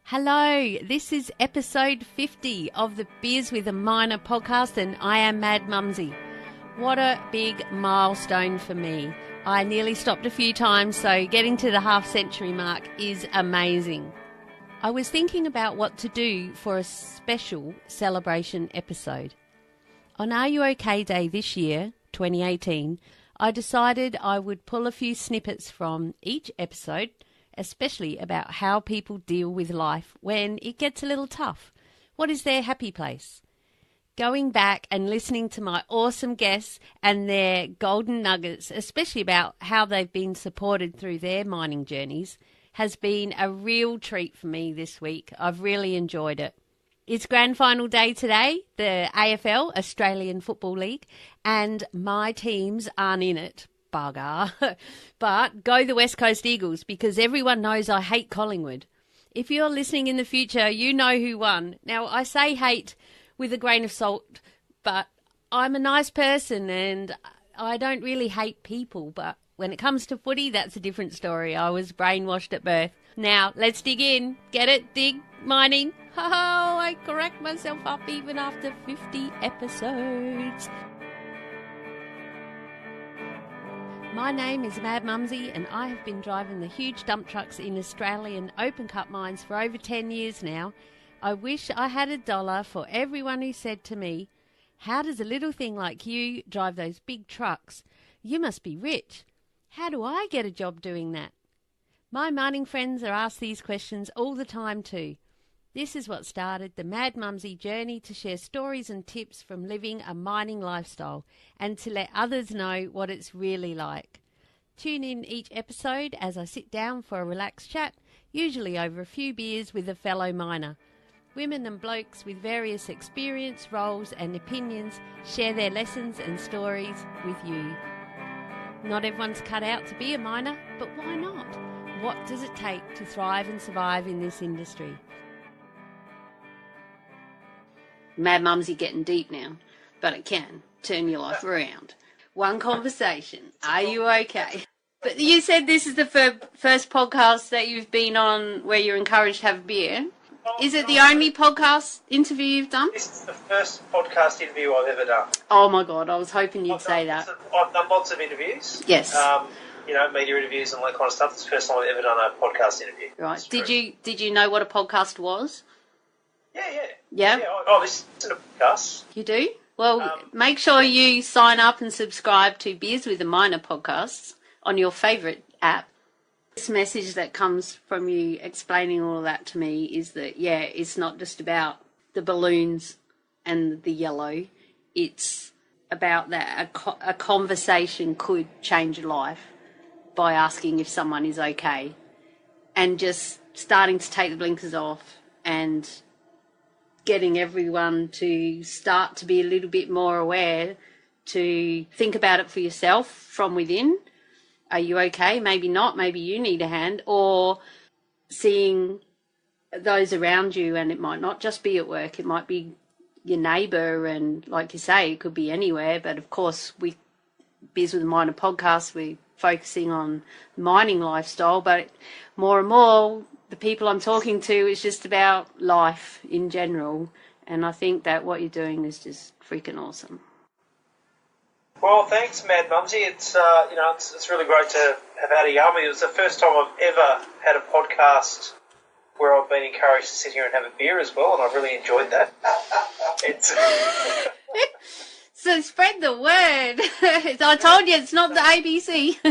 Hello, this is episode 50 of the Beers with a Minor podcast, and I am Mad Mumzie. What a big milestone for me. I nearly stopped a few times, so getting to the half-century mark is amazing. I was thinking about what to do for a special celebration episode. On Are You OK Day this year, 2018, I decided I would pull a few snippets from each episode, especially about how people deal with life when it gets a little tough. What is their happy place? Going back and listening to my awesome guests and their golden nuggets, especially about how they've been supported through their mining journeys, has been a real treat for me this week. I've really enjoyed it. It's grand final day today, the AFL, Australian Football League, and my teams aren't in it. Bugger. But go the West Coast Eagles, because everyone knows I hate Collingwood. If you're listening in the future, you know who won. Now, I say hate with a grain of salt, but I'm a nice person and I don't really hate people. But when it comes to footy, that's a different story. I was brainwashed at birth. Now, let's dig in. Get it? Dig? Mining? Oh, I correct myself up even after 50 episodes. My name is Mad Mumzie, and I have been driving the huge dump trucks in Australian open cut mines for over 10 years now. I wish I had $1 for everyone who said to me, "How does a little thing like you drive those big trucks? You must be rich. How do I get a job doing that?" My mining friends are asked these questions all the time too. This is what started the Mad Mumzie journey, to share stories and tips from living a mining lifestyle and to let others know what it's really like. Tune in each episode as I sit down for a relaxed chat, usually over a few beers with a fellow miner. Women and blokes with various experience, roles and opinions share their lessons and stories with you. Not everyone's cut out to be a miner, but why not? What does it take to thrive and survive in this industry? Mad Mumzie getting deep now, but it can turn your life around. One conversation. Are you okay? But you said this is the first podcast that you've been on where you're encouraged to have a beer. Is it the only podcast interview you've done? This is the first podcast interview I've ever done. Oh my God, I was hoping you'd say that. I've done lots of interviews. Yes. Media interviews and all that kind of stuff. It's the first time I've ever done a podcast interview. Right. Did you know what a podcast was? Yeah. Oh, this isn't a podcast. You do? Well, make sure you sign up and subscribe to Beers with a Minor podcasts on your favourite app. This message that comes from you explaining all of that to me is that, it's not just about the balloons and the yellow. It's about that a conversation could change your life by asking if someone is okay and just starting to take the blinkers off and getting everyone to start to be a little bit more aware, to think about it for yourself from within. Are you okay? Maybe not. Maybe you need a hand. Or seeing those around you, and it might not just be at work. It might be your neighbour, and like you say, it could be anywhere. But of course, Beers with a Minor podcast, we're focusing on mining lifestyle. But more and more, the people I'm talking to, is just about life in general. And I think that what you're doing is just freaking awesome. Well, thanks, Mad Mumzie. It's really great to have had a yummy. It was the first time I've ever had a podcast where I've been encouraged to sit here and have a beer as well, and I've really enjoyed that. So spread the word. I told you it's not the ABC.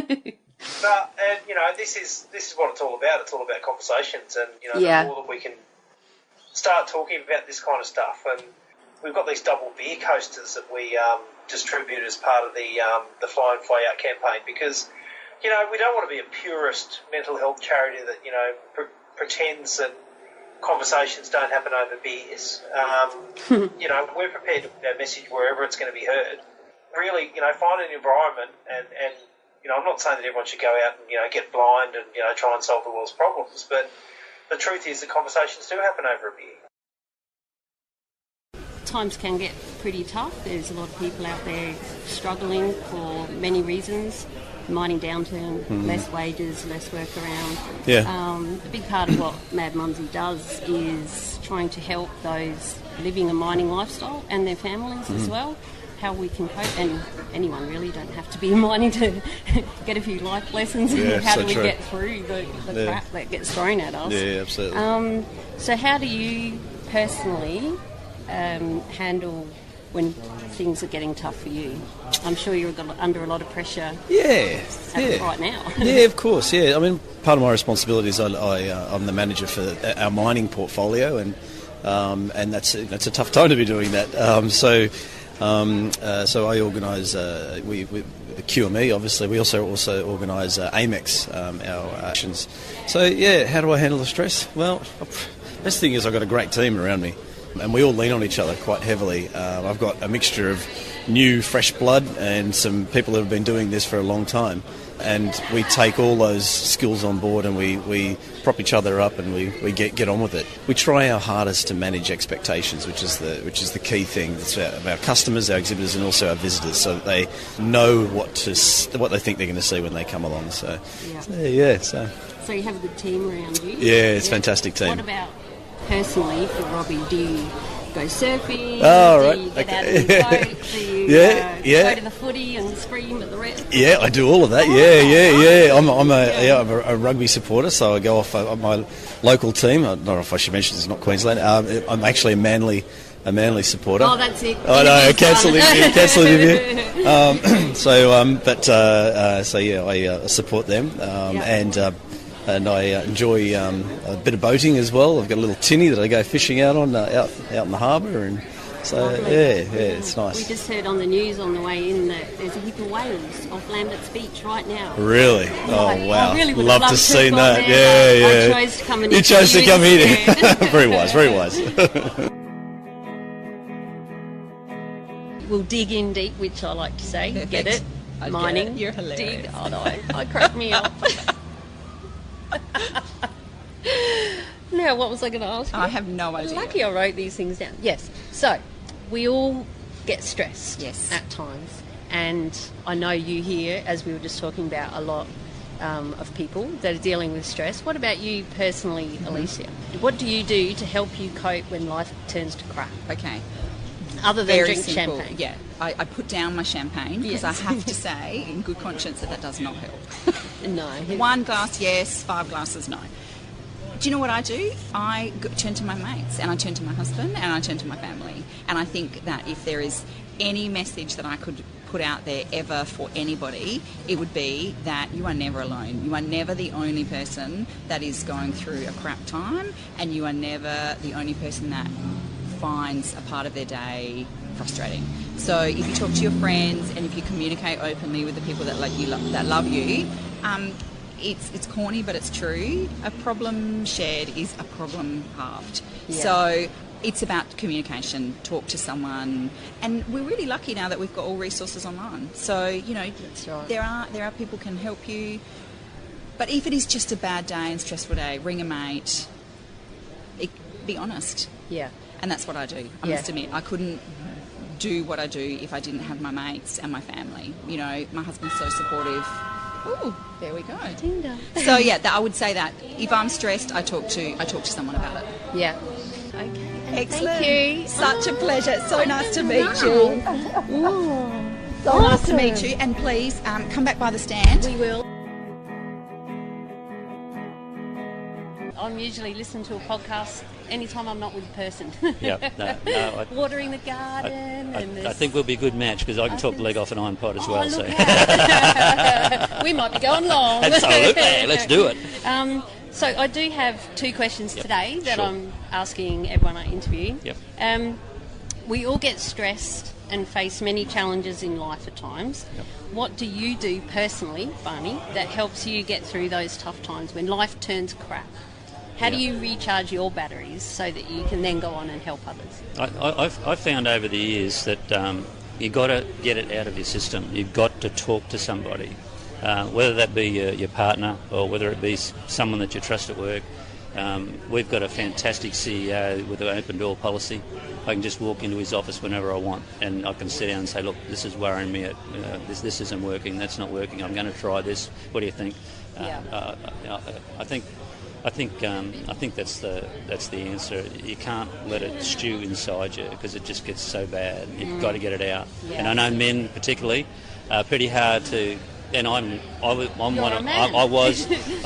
This is what it's all about. It's all about conversations, and the more that we can start talking about this kind of stuff. And we've got these double beer coasters that we distribute as part of the Fly In Fly Out campaign, because we don't want to be a purist mental health charity that pretends that conversations don't happen over beers. We're prepared to put our message wherever it's going to be heard. Really, find an environment and I'm not saying that everyone should go out and, get blind and, try and solve the world's problems, but the truth is the conversations do happen over a beer. Times can get pretty tough. There's a lot of people out there struggling for many reasons. mining downturn, less wages, less work around. Yeah. A big part of what Mad Mumzie does is trying to help those living a mining lifestyle and their families as well, how we can cope, and anyone really, don't have to be mining to get a few life lessons. How do we get through the crap that gets thrown at us? Yeah, absolutely. So how do you personally handle when things are getting tough for you? I'm sure you're under a lot of pressure right now. Yeah, of course, yeah. I mean, part of my responsibility is I'm the manager for our mining portfolio, and that's a tough time to be doing that. So I organise, the QME, obviously. We also organise Amex, our actions. So, yeah, how do I handle the stress? Well, best thing is I've got a great team around me, and we all lean on each other quite heavily. I've got a mixture of new, fresh blood and some people that have been doing this for a long time. And we take all those skills on board, and we prop each other up, and we get on with it. We try our hardest to manage expectations, which is the key thing. It's of our customers, our exhibitors, and also our visitors, so that they know what they think they're going to see when they come along. So you have a good team around you. Yeah, it's a fantastic team. What about personally for Robbie? Do you go surfing? Oh, right. Do you get out in the boat? Do you go to the footy and scream at the ref? Yeah, I do all of that. Yeah. I'm a rugby supporter, so I go off my local team. I don't know if I should mention it's not Queensland. I'm actually a Manly supporter. Oh, that's it. Oh no, cancel the interview. I support them, and I enjoy a bit of boating as well. I've got a little tinny that I go fishing out on out in the harbour, and so it's nice. We just heard on the news on the way in that there's a heap of whales off Lambert's Beach right now. Really? Oh wow! I really would love to see that. Yeah. I chose to come in. You chose to come here. Very wise. We'll dig in deep, which I like to say. Perfect. Get it? Mining. You're hilarious. Dig. Oh no, I crack me up. Now, what was I going to ask you? I have no idea. Lucky I wrote these things down. Yes. So, we all get stressed at times. And I know you here, as we were just talking about, a lot of people that are dealing with stress. What about you personally, Alicia? What do you do to help you cope when life turns to crap? Okay. Other than Very drink simple. champagne. Yeah. I put down my champagne because I have to say, in good conscience, that does not help. No. 1 glass, yes. 5 glasses, no. Do you know what I do? I turn to my mates, and I turn to my husband, and I turn to my family. And I think that if there is any message that I could put out there ever for anybody, it would be that you are never alone. You are never the only person that is going through a crap time, and you are never the only person that finds a part of their day frustrating. So if you talk to your friends, and if you communicate openly with the people that love you, it's corny, but it's true. A problem shared is a problem halved. Yeah. So it's about communication. Talk to someone, and we're really lucky now that we've got all resources online. So that's right. there are people can help you. But if it is just a bad day and stressful day, ring a mate. Be honest. Yeah. And that's what I do. I must admit, I couldn't do what I do if I didn't have my mates and my family. My husband's so supportive. Ooh, there we go. Tinder. So I would say that if I'm stressed, I talk to someone about it. Yeah. Okay. Excellent. Thank you. Such a pleasure. So nice to meet you. So nice to meet you. And please come back by the stand. We will. I'm usually listening to a podcast anytime I'm not with a person. Watering the garden. I think we'll be a good match because I can talk the leg off an iron pot as well. We might be going long. Absolutely, let's do it. So I do have 2 questions today that I'm asking everyone I interview. Yep. We all get stressed and face many challenges in life at times. Yep. What do you do personally, Barney, that helps you get through those tough times when life turns crap? How do you recharge your batteries so that you can then go on and help others? I've found over the years that you've got to get it out of your system. You've got to talk to somebody, whether that be your partner or whether it be someone that you trust at work. We've got a fantastic CEO with an open door policy. I can just walk into his office whenever I want, and I can sit down and say, look, this is worrying me. This isn't working. That's not working. I'm going to try this. What do you think? I think that's the answer. You can't let it stew inside you because it just gets so bad. You've got to get it out. Yeah. And I know men particularly are pretty hard to. And I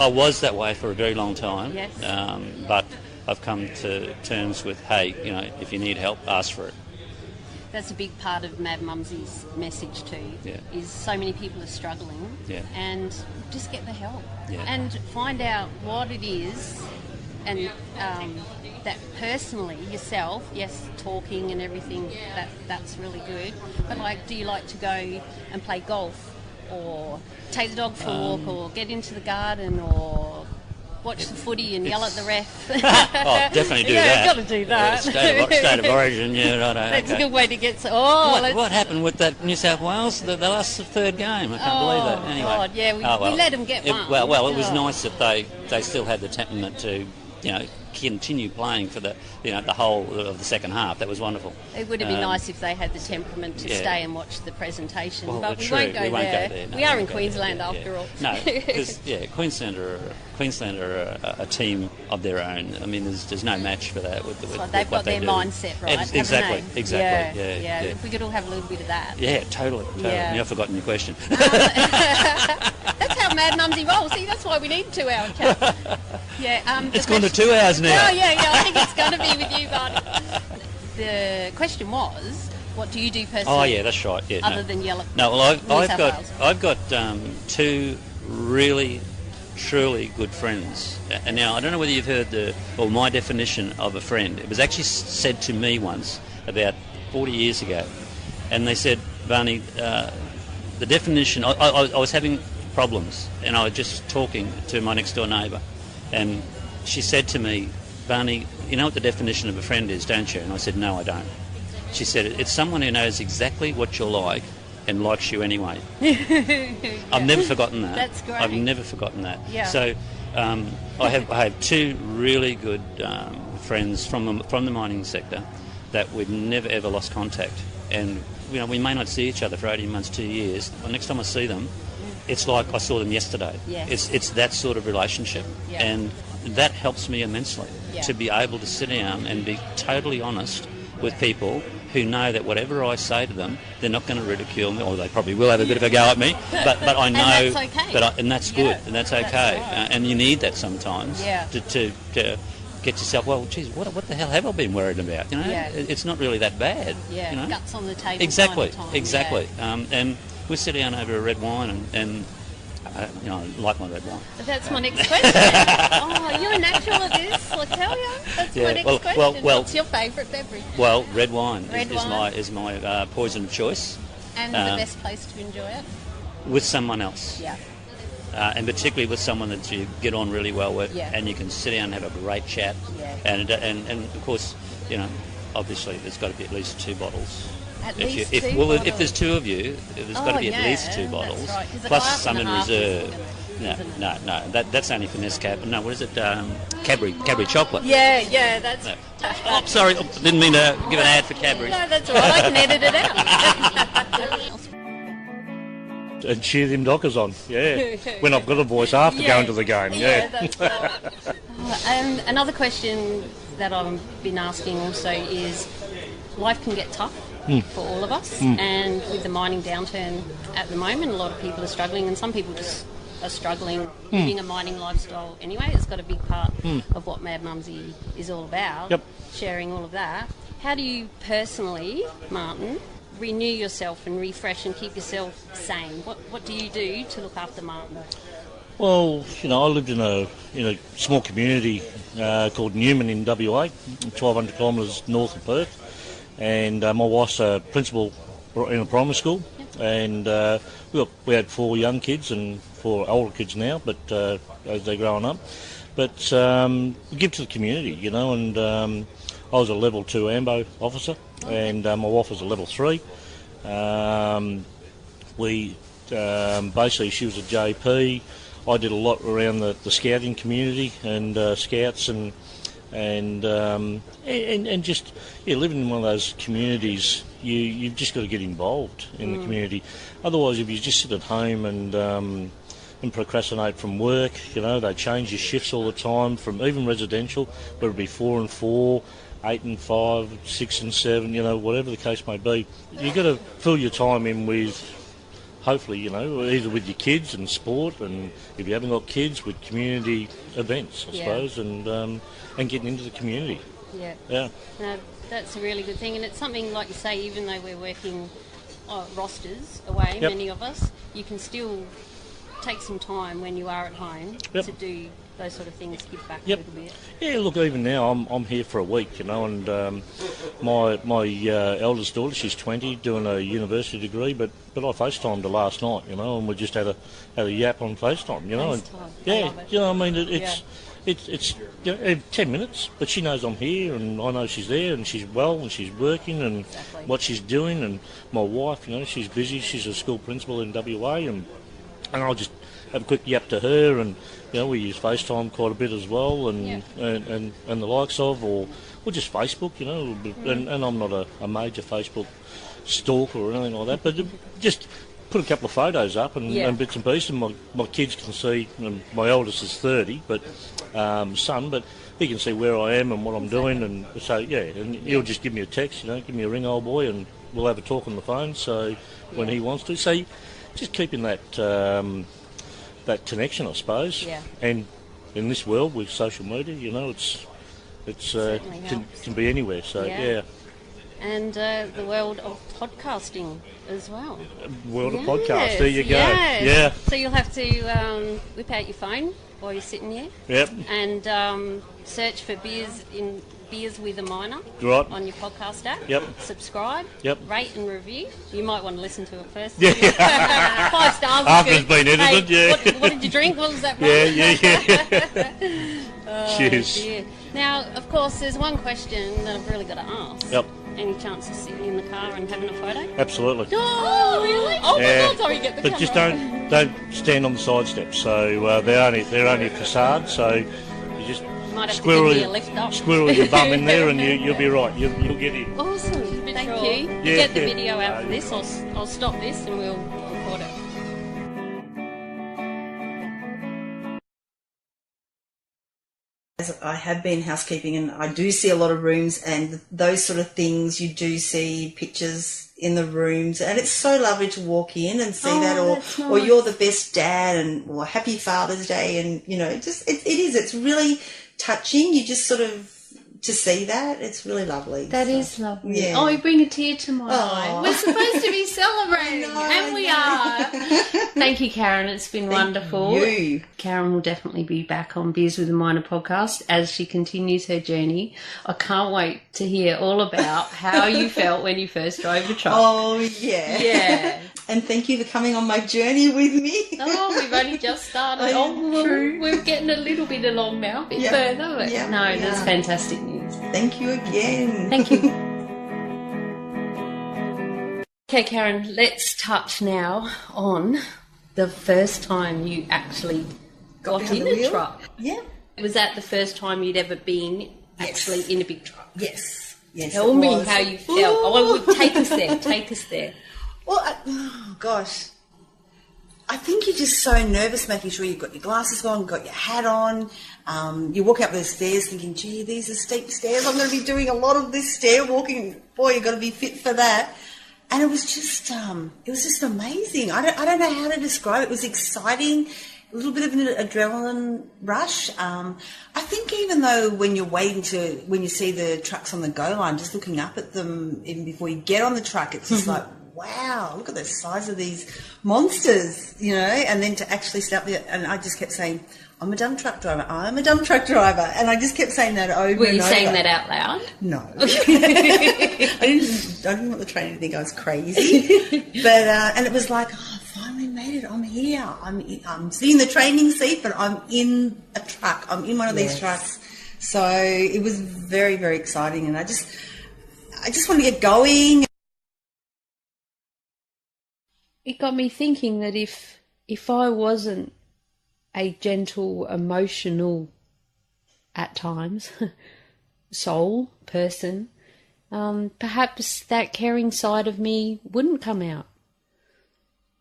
was that way for a very long time. Yes. But I've come to terms with, hey, if you need help, ask for it. That's a big part of Mad Mumzie's message too. Yeah. Is so many people are struggling. Yeah. And just get the help. Yeah. And find out what it is, and that personally yourself, yes, talking and everything, that's really good. But do you like to go and play golf, or take the dog for a walk, or get into the garden, or watch the footy and yell at the ref? Definitely do that. Yeah, got to do that. State of origin, yeah, right. That's a good way to get. What happened with that New South Wales? The last third game, I can't believe that. Anyway, God, yeah, we let them get one. It was nice that they still had the temperament to, continue playing for the whole of the second half. That was wonderful. It would have been nice if they had the temperament to stay and watch the presentation, but we true. won't go there. No, we are in Queensland after all. No, because Queensland are a team of their own. I mean, there's no match for that. They've got their mindset right. Exactly. Yeah. If we could all have a little bit of that. Yeah, totally. Yeah. I've forgotten your question. That's how Mad Mumzie rolls. See, that's why we need 2 hour chat. Yeah. It's gone to 2 hours now. Oh, yeah. I think it's going to be with you, but the question was, what do you do personally? Oh, yeah, that's right. Yeah, other than yell at I've got 2 really, truly good friends. And now, I don't know whether you've heard my definition of a friend. It was actually said to me once about 40 years ago. And they said, Barney, the definition, I was having problems, and I was just talking to my next door neighbour, and she said to me, Barney, you know what the definition of a friend is, don't you? And I said, no, I don't. She said, it's someone who knows exactly what you're like and likes you anyway. I've never forgotten that. That's great. I've never forgotten that. Yeah. So I have 2 really good friends from the mining sector that we've never ever lost contact, and we may not see each other for 18 months, 2 years. But next time I see them, it's like I saw them yesterday. Yes. It's that sort of relationship, and that helps me immensely to be able to sit down and be totally honest with people who know that whatever I say to them, they're not going to ridicule me, or they probably will have a bit of a go at me, but I know, and that's okay. And that's good, and that's okay, right. And you need that sometimes to get yourself, well, geez, what the hell have I been worried about? It's not really that bad. Yeah, guts on the table. Exactly, kind of time. exactly. And we sit down over a red wine, and I like my red wine. That's my next question. Oh, you're a natural at this, I tell you. That's my next question. What's your favourite beverage? Well, red wine is my poison of choice. And the best place to enjoy it? With someone else. Yeah. And particularly with someone that you get on really well with, and you can sit down and have a great chat. Yeah. And of course, obviously there's got to be at least 2 bottles. If there's 2 of you, there's got to be at least 2 bottles, right, plus some in reserve. No, that's only for Nescafe. No, what is it? Cadbury chocolate. Yeah, that's. No. Oh, sorry, didn't mean to give an ad for Cadbury. No, that's all right. I can edit it out. And cheer them Dockers on, when I've got a voice after going to the game, That's right. And another question that I've been asking also is, life can get tough for all of us, and with the mining downturn at the moment, a lot of people are struggling, and some people just are struggling living a mining lifestyle anyway. It's got a big part of what Mad Mumzie is all about, sharing all of that. How do you personally, Martin, renew yourself and refresh and keep yourself sane? What do you do to look after Martin? Well, I lived in a small community called Newman in WA, 1,200 kilometres north of Perth, and my wife's a principal in a primary school, and we had 4 young kids and 4 older kids now, but as they're growing up. But we give to the community, and I was a level 2 AMBO officer, and my wife was a level 3. Basically, she was a JP. I did a lot around the scouting community and scouts and just living in one of those communities. You've just got to get involved in the community. Otherwise, if you just sit at home and procrastinate from work, they change your shifts all the time, from even residential, whether it be 4 and 4, 8 and 5, 6 and 7, whatever the case may be. You've got to fill your time in with, hopefully, either with your kids and sport, and if you haven't got kids, with community events, I suppose, and getting into the community. Yeah. Yeah. No, that's a really good thing, and it's something, like you say, even though we're working rosters away, many of us, you can still take some time when you are at home to do those sort of things, give back a little bit. Yeah, look, even now I'm here for a week, and my eldest daughter, she's 20, doing a university degree, but I FaceTimed her last night, and we just had a yap on FaceTime, It's 10 minutes, but she knows I'm here, and I know she's there, and she's well, and she's working, and what she's doing, and my wife, she's busy, she's a school principal in WA, and I'll just have a quick yap to her, and we use FaceTime quite a bit as well, and the likes of, or just Facebook, and I'm not a major Facebook stalker or anything like that, but just put a couple of photos up and bits and pieces, and my kids can see, and my eldest is 30, but son, but he can see where I am and what I'm doing, and so and he'll just give me a text, give me a ring, old boy, and we'll have a talk on the phone. So when he wants to, so just keeping that that connection, I suppose. Yeah. And in this world with social media, it's can be anywhere. So And the world of podcasting as well. World of podcast, there you go. Yes. Yeah. So you'll have to whip out your phone while you're sitting here. Yep. And search for Beers with a Minor on your podcast app. Yep. Subscribe. Yep. Rate and review. You might want to listen to it first. Yeah. 5 stars. After it's been edited, hey, what did you drink? What was that from? Yeah. Cheers. Dear. Now, of course, there's one question that I've really got to ask. Yep. Any chance of sitting in the car and having a photo? Absolutely. Oh, really? Oh my God! Sorry, get the camera. But just don't stand on the side steps. So they're only a facade. So you just squirrel your bum in there, and you'll be right. You'll get in. Awesome. Thank you. Yeah. Get the video out for this. I'll stop this and we'll record it. I have been housekeeping, and I do see a lot of rooms and those sort of things. You do see pictures in the rooms, and it's so lovely to walk in and see that, or you're the best dad, or Happy Father's Day, and it's really touching. You just sort of to see that, it's really lovely. That is lovely. Yeah. Oh, you bring a tear to my eye. We're supposed to be celebrating, and we are. Thank you, Karen. It's been wonderful. You. Karen will definitely be back on Beers with a Minor podcast as she continues her journey. I can't wait to hear all about how you felt when you first drove the truck. Oh, yeah. Yeah. And thank you for coming on my journey with me. Oh, we've only just started. True. We're getting a little bit along now, a bit further. But that's fantastic news. Thank you again. Thank you. Okay, Karen, let's touch now on the first time you actually got in a truck. Yeah. Was that the first time you'd ever been actually in a big truck? Yes. Yes. Tell me how you felt. Oh, take us there. Take us there. Well, gosh. I think you're just so nervous making sure you've got your glasses on, got your hat on. You walk up those stairs thinking, gee, these are steep stairs. I'm going to be doing a lot of this stair walking. Boy, you've got to be fit for that. And it was just amazing. I don't know how to describe it. It was exciting, a little bit of an adrenaline rush. I think even though when you see the trucks on the go line, just looking up at them even before you get on the truck, it's just like, wow, look at the size of these monsters, and then to actually start there, and I just kept saying, I'm a dumb truck driver, I'm a dumb truck driver, and I just kept saying that over and over. Were you saying that out loud? No. I didn't want the trainer to think I was crazy, but, and it was like, oh, I finally made it, I'm here, I'm sitting in the training seat, but I'm in a truck, I'm in one of these trucks, so it was very, very exciting, and I just want to get going. It got me thinking that if I wasn't a gentle, emotional, at times, soul person, perhaps that caring side of me wouldn't come out.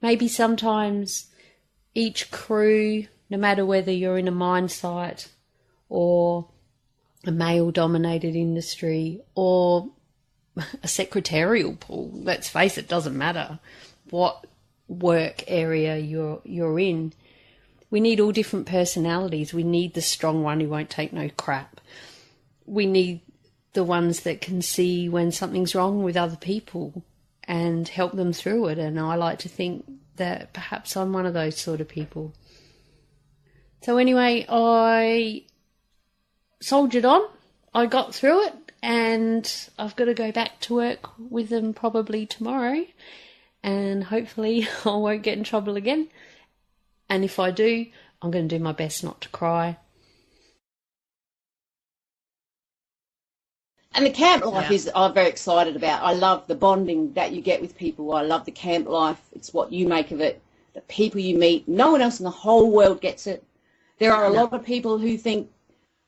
Maybe sometimes each crew, no matter whether you're in a mine site or a male-dominated industry or a secretarial pool, let's face it, doesn't matter what work area you're in. We need all different personalities. We need the strong one who won't take no crap. We need the ones that can see when something's wrong with other people and help them through it. And I like to think that perhaps I'm one of those sort of people. So anyway, I soldiered on. I got through it, and I've got to go back to work with them probably tomorrow. And hopefully I won't get in trouble again. And if I do, I'm going to do my best not to cry. And the camp life is I'm very excited about. I love the bonding that you get with people. I love the camp life. It's what you make of it, the people you meet. No one else in the whole world gets it. There are a lot of people who think,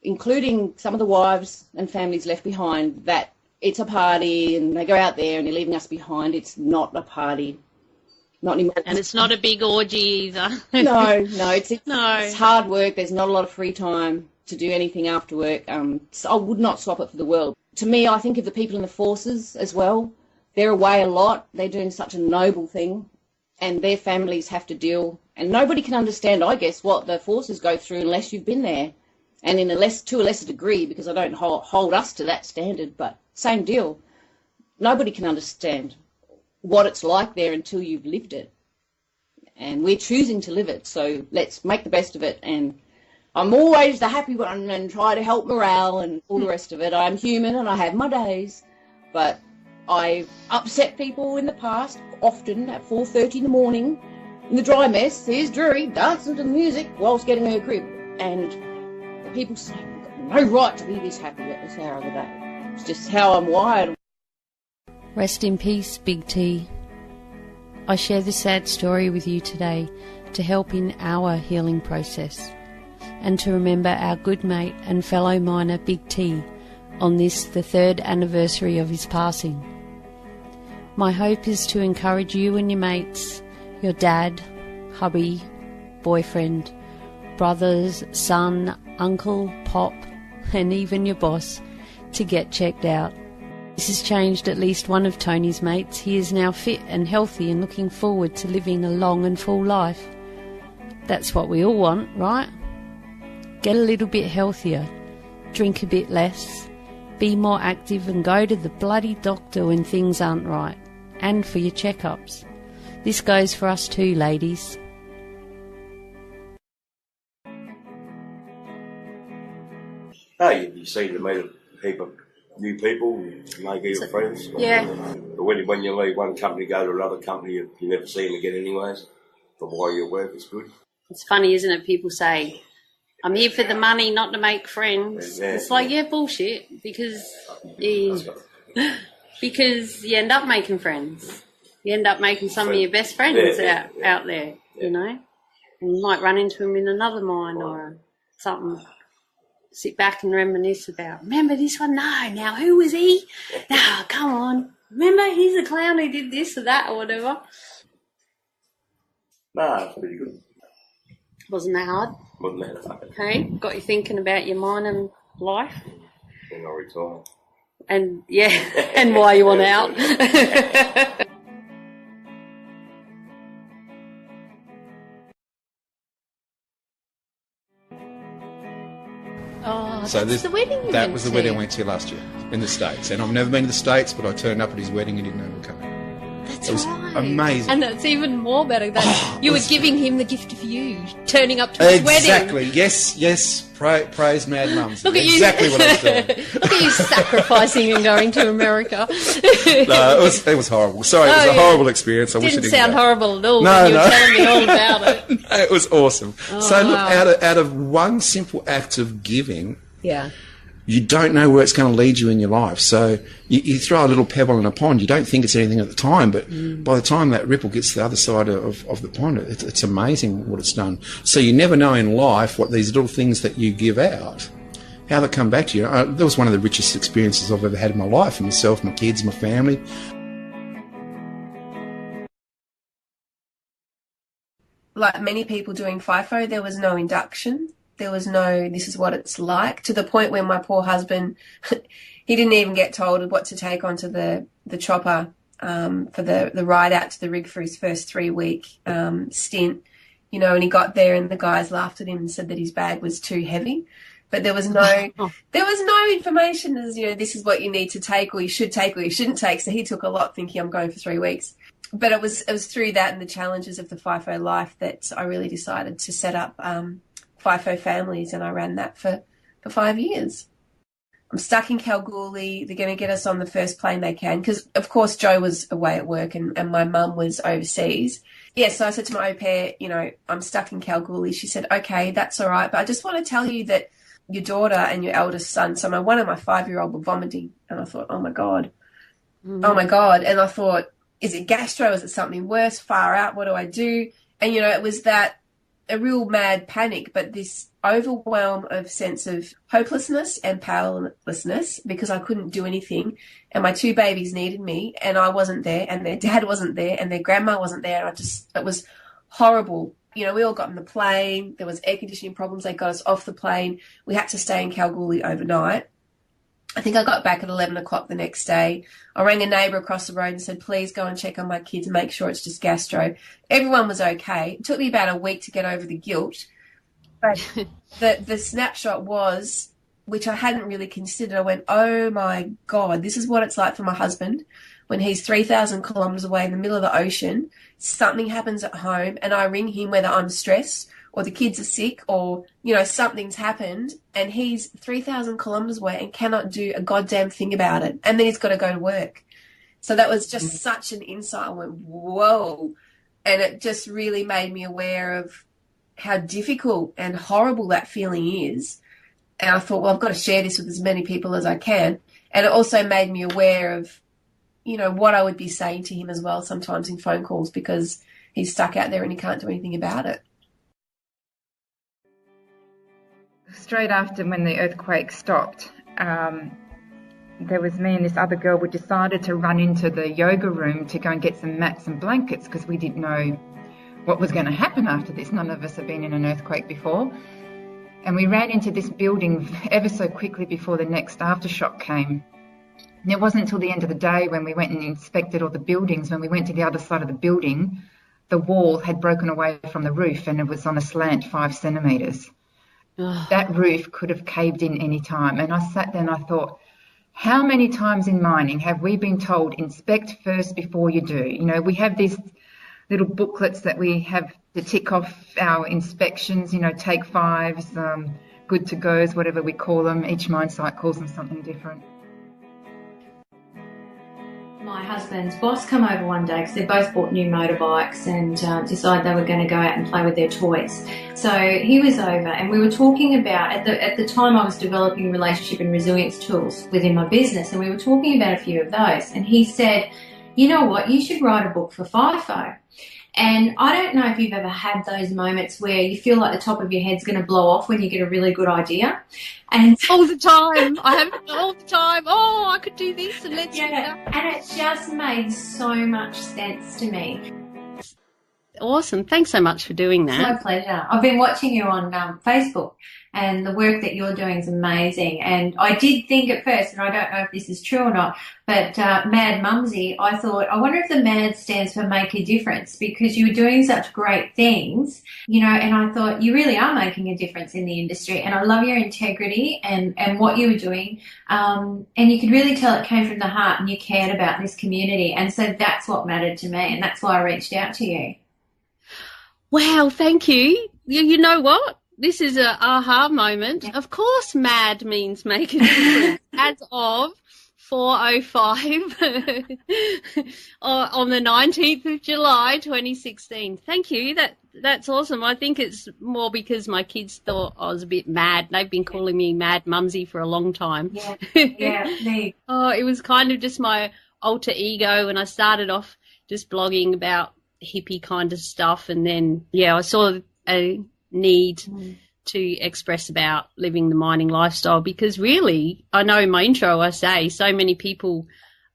including some of the wives and families left behind, that it's a party and they go out there and they're leaving us behind. It's not a party. Not anymore. And it's not a big orgy either. No, it's hard work. There's not a lot of free time to do anything after work. So I would not swap it for the world. To me, I think of the people in the forces as well. They're away a lot. They're doing such a noble thing, and their families have to deal. And nobody can understand, I guess, what the forces go through unless you've been there, and to a lesser degree, because I don't hold us to that standard. But same deal. Nobody can understand what it's like there until you've lived it. And we're choosing to live it, so let's make the best of it. And I'm always the happy one and try to help morale and all the rest of it. I'm human and I have my days, but I've upset people in the past, often at 4:30 in the morning in the dry mess. Here's Drury dancing to the music whilst getting her crib. And the people say, we've got no right to be this happy at this hour of the day. It's just how I'm wired. Rest in peace, Big T. I share this sad story with you today to help in our healing process and to remember our good mate and fellow miner Big T on this, the 3rd anniversary of his passing. My hope is to encourage you and your mates, your dad, hubby, boyfriend, brothers, son, uncle, pop, and even your boss to get checked out. This has changed at least one of Tony's mates. He is now fit and healthy and looking forward to living a long and full life. That's what we all want, right? Get a little bit healthier, drink a bit less, be more active and go to the bloody doctor when things aren't right, and for your checkups. This goes for us too, ladies. Hey, you seem to meet a heap of new people, you make even friends. Yeah. But when you leave one company, go to another company, you never see them again anyways. But while you work, it's good. It's funny, isn't it? People say, I'm here for the money, not to make friends. Yeah. It's like, yeah, bullshit, because you end up making friends. You end up making some of your best friends out there, you know. And you might run into them in another mine or something. Sit back and reminisce about, remember this one? No, now who was he? No, come on. Remember, he's a clown who did this or that or whatever. Nah, it's pretty good. Wasn't that hard? Wasn't that hard. Okay, got you thinking about your mining life. And I'll retire. And, yeah, and why you want out. Oh, so that's the wedding that was the wedding I went to last year in the States. And I've never been to the States, but I turned up at his wedding and didn't know we were coming. It was amazing. And it's even more better that you were giving him the gift of you, turning up to his wedding. Exactly. Yes. Praise Mad Mumzie. Look at you. Exactly what I was doing. Look at you sacrificing and going to America. No, it was horrible. Sorry, it was a horrible experience. I wish it didn't sound horrible at all. No, you were telling me all about it. No, it was awesome. So look, out of one simple act of giving, you don't know where it's going to lead you in your life. So you throw a little pebble in a pond, you don't think it's anything at the time, but by the time that ripple gets to the other side of the pond, it's amazing what it's done. So you never know in life what these little things that you give out, how they come back to you. That was one of the richest experiences I've ever had in my life, for myself, my kids, my family. Like many people doing FIFO, there was no induction. There was no, this is what it's like, to the point where my poor husband, he didn't even get told what to take onto the chopper for the ride out to the rig for his first 3-week stint, you know, and he got there and the guys laughed at him and said that his bag was too heavy. But there was no information as, you know, this is what you need to take or you should take or you shouldn't take. So he took a lot thinking I'm going for 3 weeks. But it was through that and the challenges of the FIFO life that I really decided to set up FIFO families, and I ran that for 5 years. I'm stuck in Kalgoorlie. They're going to get us on the first plane they can because, of course, Joe was away at work and my mum was overseas. Yeah, so I said to my au pair, you know, I'm stuck in Kalgoorlie. She said, okay, that's all right, but I just want to tell you that your daughter and your eldest son, so one and my 5-year-old were vomiting, and I thought, oh, my God. Oh, my God. And I thought, is it gastro? Is it something worse? Far out? What do I do? And, you know, it was a real mad panic, but this overwhelm of sense of hopelessness and powerlessness because I couldn't do anything, and my 2 babies needed me and I wasn't there and their dad wasn't there and their grandma wasn't there. And it was horrible. You know, we all got on the plane. There was air conditioning problems. They got us off the plane. We had to stay in Kalgoorlie overnight. I think I got back at 11 o'clock the next day. I rang a neighbour across the road and said, please go and check on my kids and make sure it's just gastro. Everyone was okay. It took me about a week to get over the guilt. But the snapshot was, which I hadn't really considered, I went, oh, my God, this is what it's like for my husband when he's 3,000 kilometres away in the middle of the ocean. Something happens at home and I ring him whether I'm stressed or the kids are sick or, you know, something's happened and he's 3,000 kilometres away and cannot do a goddamn thing about it. And then he's got to go to work. So that was just such an insight. I went, whoa. And it just really made me aware of how difficult and horrible that feeling is. And I thought, well, I've got to share this with as many people as I can. And it also made me aware of, you know, what I would be saying to him as well sometimes in phone calls because he's stuck out there and he can't do anything about it. Straight after when the earthquake stopped, there was me and this other girl. We decided to run into the yoga room to go and get some mats and blankets because we didn't know what was going to happen after this. None of us had been in an earthquake before. And we ran into this building ever so quickly before the next aftershock came. And it wasn't until the end of the day when we went and inspected all the buildings, when we went to the other side of the building, the wall had broken away from the roof and it was on a slant 5 centimetres. That roof could have caved in any time. And I sat there and I thought, how many times in mining have we been told inspect first before you do? You know, we have these little booklets that we have to tick off our inspections, you know, take 5s, good to goes, whatever we call them. Each mine site calls them something different. My husband's boss come over one day because they both bought new motorbikes and decided they were going to go out and play with their toys. So he was over and we were talking about, at the time I was developing relationship and resilience tools within my business, and we were talking about a few of those. And he said, you know what, you should write a book for FIFO. And I don't know if you've ever had those moments where you feel like the top of your head's going to blow off when you get a really good idea. And all the time. I have it all the time. Oh, I could do this and let's do that. And it just made so much sense to me. Awesome. Thanks so much for doing that. It's my pleasure. I've been watching you on Facebook, and the work that you're doing is amazing. And I did think at first, and I don't know if this is true or not, but Mad Mumzie, I thought, I wonder if the MAD stands for Make a Difference, because you were doing such great things, you know, and I thought you really are making a difference in the industry. And I love your integrity and what you were doing. And you could really tell it came from the heart and you cared about this community. And so that's what mattered to me, and that's why I reached out to you. Wow, thank you. You know what? This is a aha moment. Yeah. Of course, MAD means make a difference as of 4:05 on the 19th of July 2016. Thank you. That's awesome. I think it's more because my kids thought I was a bit mad. They've been calling me Mad Mumzie for a long time. Yeah. Oh, it was kind of just my alter ego, and I started off just blogging about hippie kind of stuff, and then I saw a need to express about living the mining lifestyle, because really, I know in my intro I say so many people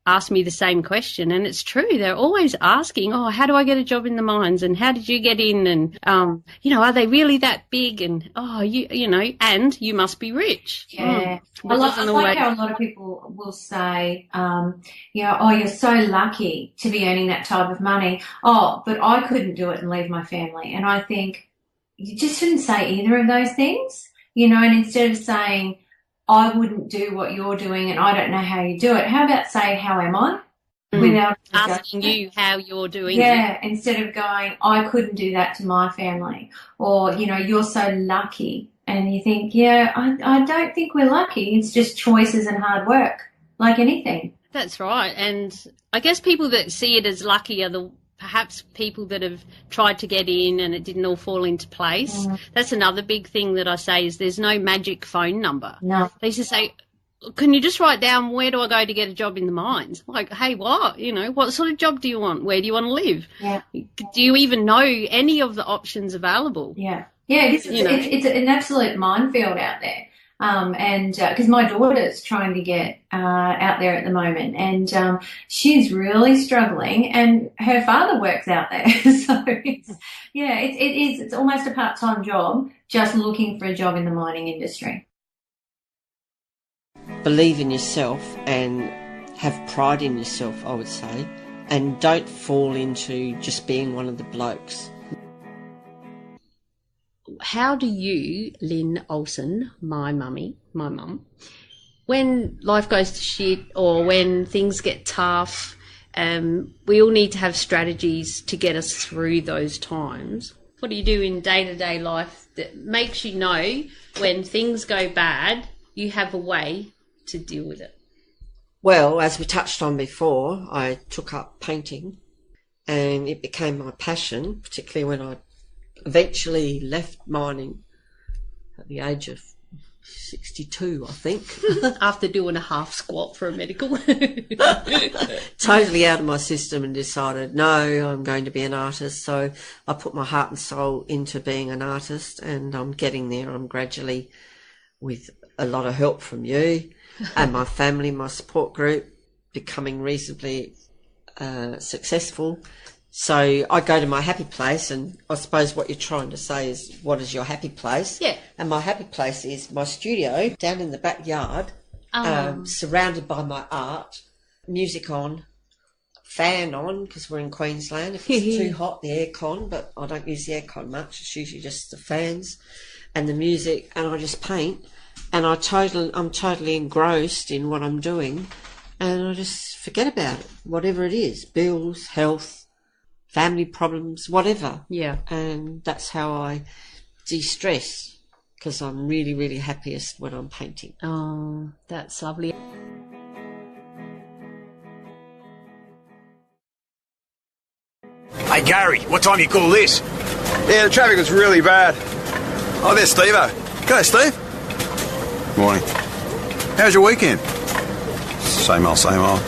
ask me the same question, and it's true. They're always asking, oh, how do I get a job in the mines, and how did you get in, and are they really that big, and and you must be rich. I like how a lot of people will say, you're so lucky to be earning that type of money. Oh, but I couldn't do it and leave my family. And I think you just shouldn't say either of those things, and instead of saying, I wouldn't do what you're doing and I don't know how you do it, how about say, how am I? Without asking you how you're doing it. Instead of going, I couldn't do that to my family, or, you're so lucky. And you think, I don't think we're lucky. It's just choices and hard work, like anything. That's right. And I guess people that see it as lucky are perhaps people that have tried to get in and it didn't all fall into place. That's another big thing that I say is there's no magic phone number. No. They used to say, can you just write down where do I go to get a job in the mines? Like, hey, what? What sort of job do you want? Where do you want to live? Yeah. Do you even know any of the options available? Yeah. Yeah, it's an absolute minefield out there. And because my daughter's trying to get out there at the moment, and she's really struggling, and her father works out there. So it's almost a part-time job, just looking for a job in the mining industry. Believe in yourself and have pride in yourself, I would say, and don't fall into just being one of the blokes. How do you, Lynn Olsen, my mum, when life goes to shit or when things get tough, we all need to have strategies to get us through those times. What do you do in day-to-day life that makes you know when things go bad, you have a way to deal with it? Well, as we touched on before, I took up painting and it became my passion, particularly when I eventually left mining at the age of 62, I think. After doing a half squat for a medical. Totally out of my system and decided, no, I'm going to be an artist. So I put my heart and soul into being an artist, and I'm getting there. I'm gradually, with a lot of help from you and my family, my support group, becoming reasonably successful. So I go to my happy place, and I suppose what you're trying to say is, what is your happy place? Yeah. And my happy place is my studio down in the backyard, surrounded by my art, music on, fan on, because we're in Queensland. If it's too hot, the aircon, but I don't use the aircon much. It's usually just the fans and the music, and I just paint. And I'm totally engrossed in what I'm doing, and I just forget about it, whatever it is, bills, health, family problems, whatever. Yeah. And that's how I de-stress, because I'm really, really happiest when I'm painting. Oh, that's lovely. Hey, Gary, what time you call this? Yeah, the traffic was really bad. Oh, there's Steve-o. G'day, Steve. Morning. How's your weekend? Same old, same old.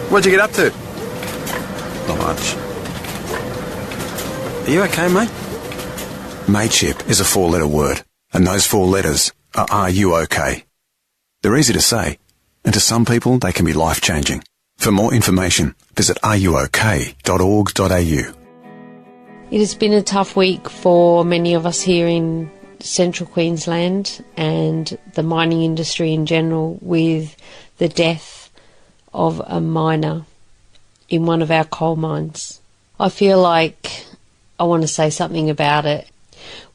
What'd you get up to? Not much. Are you okay, mate? Mateship is a 4-letter word, and those 4 letters are you okay? They're easy to say, and to some people they can be life-changing. For more information, visit ruok.org.au. It has been a tough week for many of us here in central Queensland and the mining industry in general, with the death of a miner in one of our coal mines. I feel like I want to say something about it.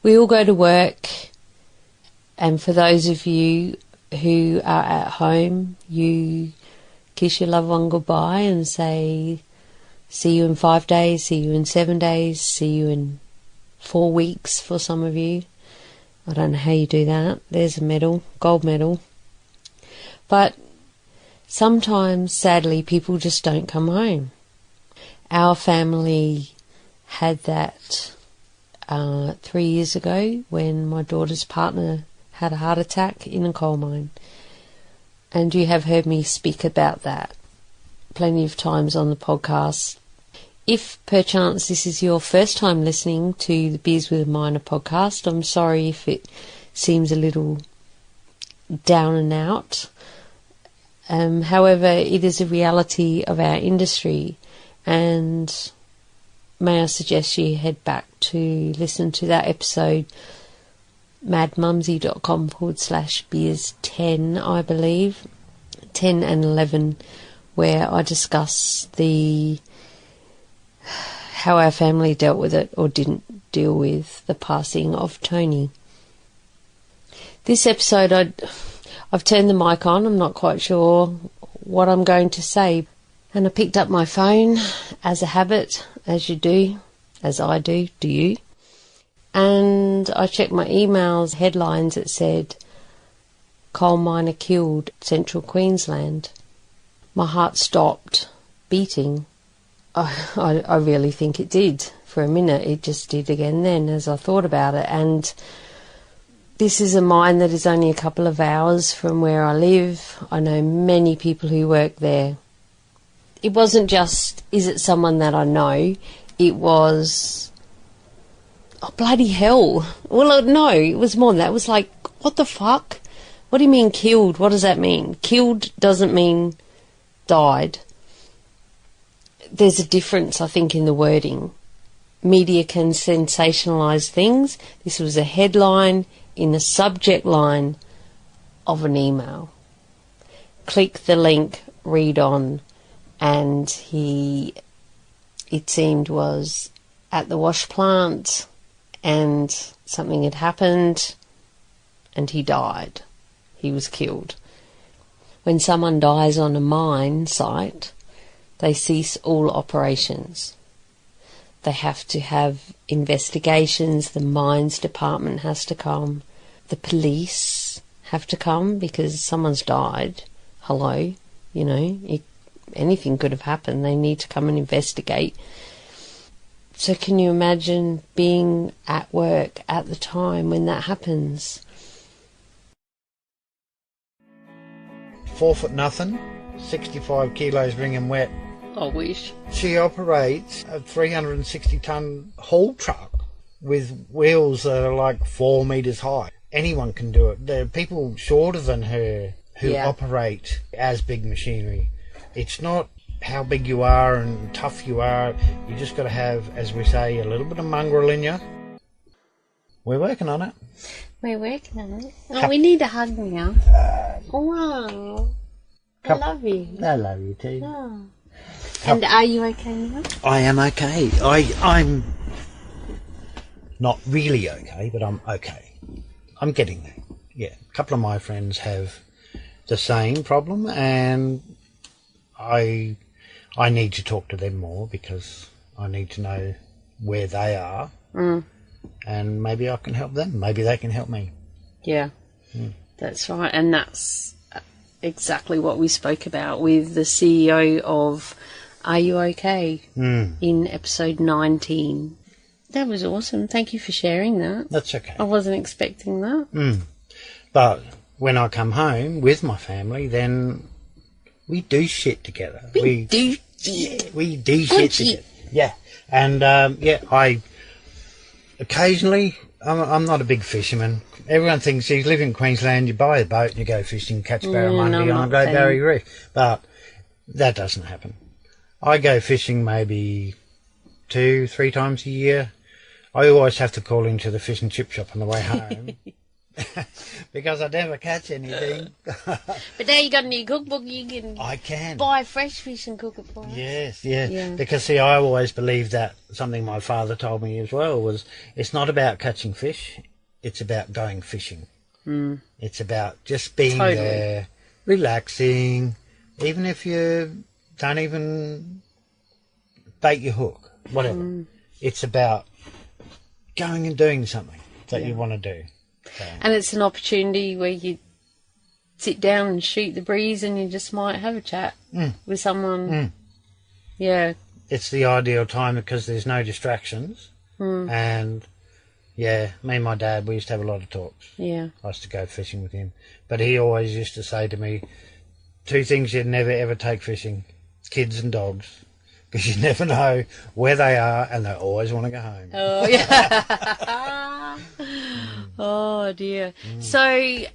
We all go to work, and for those of you who are at home, you kiss your loved one goodbye and say, see you in 5 days, see you in 7 days, see you in 4 weeks for some of you. I don't know how you do that. There's a medal, gold medal. But sometimes, sadly, people just don't come home. Our family had that 3 years ago when my daughter's partner had a heart attack in a coal mine. And you have heard me speak about that plenty of times on the podcast. If perchance this is your first time listening to the Beers with a Miner podcast, I'm sorry if it seems a little down and out. However, it is a reality of our industry, and may I suggest you head back to listen to that episode, madmumzie.com/beers10, I believe, 10 and 11, where I discuss how our family dealt with it or didn't deal with the passing of Tony. This episode, I've turned the mic on. I'm not quite sure what I'm going to say. And I picked up my phone, as a habit, as you do, as I do you? And I checked my emails, headlines that said, coal miner killed, Central Queensland. My heart stopped beating. I really think it did. For a minute, it just did again then as I thought about it. And this is a mine that is only a couple of hours from where I live. I know many people who work there. It wasn't just, is it someone that I know? It was, oh, bloody hell. Well, no, it was more than that. It was like, what the fuck? What do you mean killed? What does that mean? Killed doesn't mean died. There's a difference, I think, in the wording. Media can sensationalise things. This was a headline in the subject line of an email. Click the link, read on, and he, it seemed, was at the wash plant and something had happened and he died. He was killed. When someone dies on a mine site, they cease all operations. They have to have investigations, the mines department has to come, the police have to come because someone's died. Hello, you know, anything could have happened. They need to come and investigate. So can you imagine being at work at the time when that happens? 4'0", 65 kilos wringing wet. I wish. She operates a 360-ton haul truck with wheels that are like 4 metres high. Anyone can do it. There are people shorter than her who operate as big machinery. It's not how big you are and tough you are. You just got to have, as we say, a little bit of mongrel in you. We're working on it. We're working on it. Oh, we need a hug now. Wow. I love you. I love you too. Oh. And are you okay now? I am okay. I'm not really okay, but I'm okay. I'm getting there. Yeah, a couple of my friends have the same problem, and I need to talk to them more because I need to know where they are, and maybe I can help them. Maybe they can help me. Yeah, that's right, and that's exactly what we spoke about with the CEO of Are You OK? In episode 19. That was awesome. Thank you for sharing that. That's okay. I wasn't expecting that. But when I come home with my family, then we do shit together. We do shit together. Yeah. And, I occasionally, I'm not a big fisherman. Everyone thinks you live in Queensland, you buy a boat and you go fishing, catch barramundi on Great Barrier Reef. But that doesn't happen. I go fishing maybe 2-3 times a year. I always have to call into the fish and chip shop on the way home because I never catch anything. But now you got a new cookbook, you can buy fresh fish and cook it for us. Yes, yeah. Because see, I always believed that something my father told me as well was it's not about catching fish, it's about going fishing. It's about just being there, relaxing, even if you don't even bait your hook, whatever. It's about going and doing something that you want to do. So. And it's an opportunity where you sit down and shoot the breeze, and you just might have a chat with someone. Yeah. It's the ideal time because there's no distractions. And, yeah, me and my dad, we used to have a lot of talks. Yeah. I used to go fishing with him. But he always used to say to me, 2 things you'd never, ever take fishing, kids and dogs. Because you never know where they are, and they always want to go home. Oh, yeah. Oh, dear. So,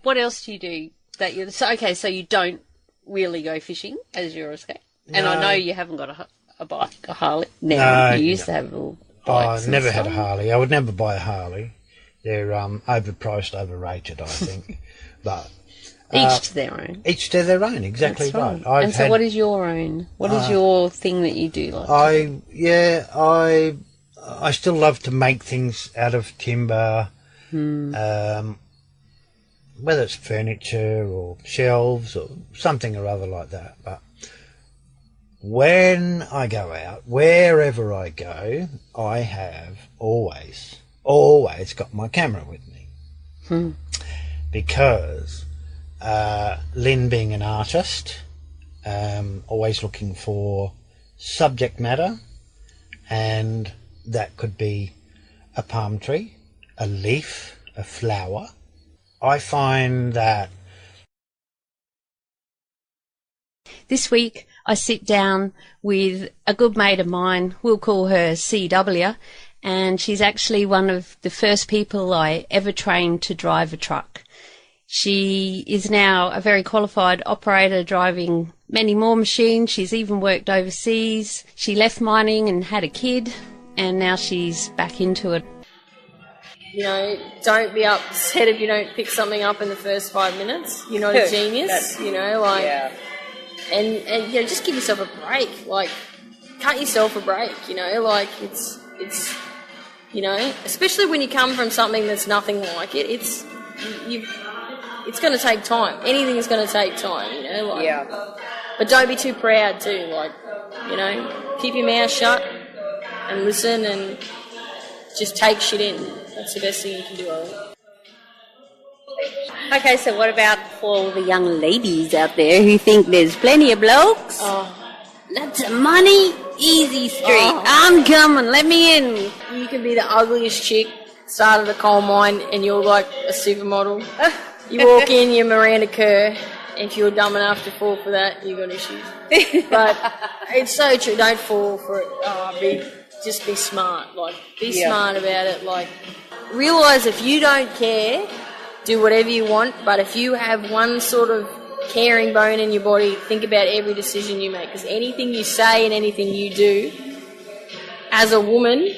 what else do you do? So you don't really go fishing as your escape? No. And I know you haven't got a bike, a Harley. No, you used to have little bikes. I've never had a Harley. I would never buy a Harley. They're overpriced, overrated, I think. But each to their own. Each to their own, exactly right. And so what is your own? What is your thing that you do like? I still love to make things out of timber, whether it's furniture or shelves or something or other like that. But when I go out, wherever I go, I have always got my camera with me. Because Lynn being an artist, always looking for subject matter, and that could be a palm tree, a leaf, a flower. I find that this week I sit down with a good mate of mine. We'll call her CW, and she's actually one of the first people I ever trained to drive a truck. She is now a very qualified operator, driving many more machines. She's even worked overseas. She left mining and had a kid, and now she's back into it. You know, don't be upset if you don't pick something up in the first 5 minutes. You're not a genius, you know, like... Yeah. And you know, just give yourself a break. Like, cut yourself a break, you know, like, it's you know, especially when you come from something that's nothing like it, it's going to take time. Anything is going to take time, you know, like... Yeah. But don't be too proud, too, like, you know, keep your mouth shut and listen and just take shit in. That's the best thing you can do, I think. Okay, so what about all the young ladies out there who think there's plenty of blokes? Oh. Lots of money, easy street. I'm coming, let me in. You can be the ugliest chick, start at a coal mine, and you're like a supermodel. You walk in, you're Miranda Kerr. If you're dumb enough to fall for that, you've got issues. But it's so true, don't fall for it. Just be smart. Like, be smart about it. Like, realise if you don't care, do whatever you want, but if you have one sort of caring bone in your body, think about every decision you make, because anything you say and anything you do as a woman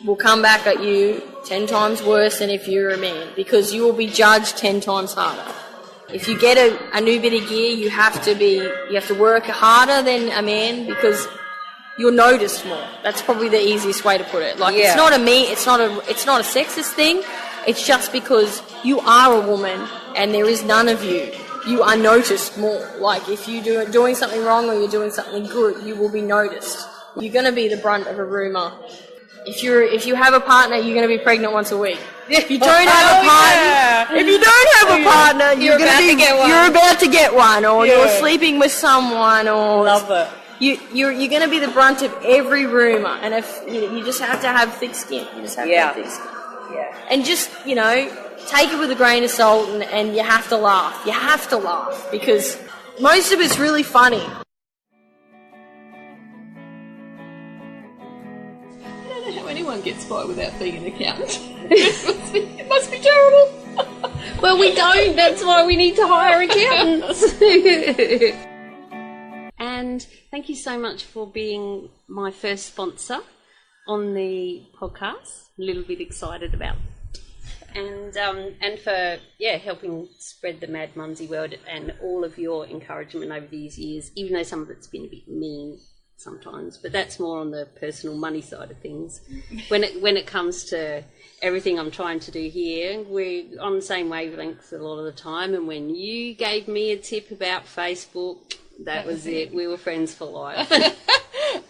will come back at you 10 times worse than if you're a man, because you will be judged 10 times harder. If you get a new bit of gear, you have to work harder than a man, because you're noticed more. That's probably the easiest way to put it. Like, it's not a sexist thing. It's just because you are a woman and there is none of you. You are noticed more. Like, if you're doing something wrong or you're doing something good, you will be noticed. You're going to be the brunt of a rumour. If you have a partner, you're going to be pregnant once a week. If you don't have a partner, you're about to get one, or you're sleeping with someone, or love it. You're going to be the brunt of every rumour, and if you just have to have thick skin. You just have to have thick skin. Yeah. And just, you know, take it with a grain of salt, and you have to laugh. You have to laugh, because most of it's really funny. I don't know how anyone gets by without being an accountant. It must be terrible. Well, we don't. That's why we need to hire accountants. And thank you so much for being my first sponsor on the podcast. A little bit excited about it. And for helping spread the Mad Mumzie world, and all of your encouragement over these years, even though some of it's been a bit mean sometimes, but that's more on the personal money side of things. When it comes to everything I'm trying to do here, we're on the same wavelengths a lot of the time. And when you gave me a tip about Facebook, that was it. We were friends for life.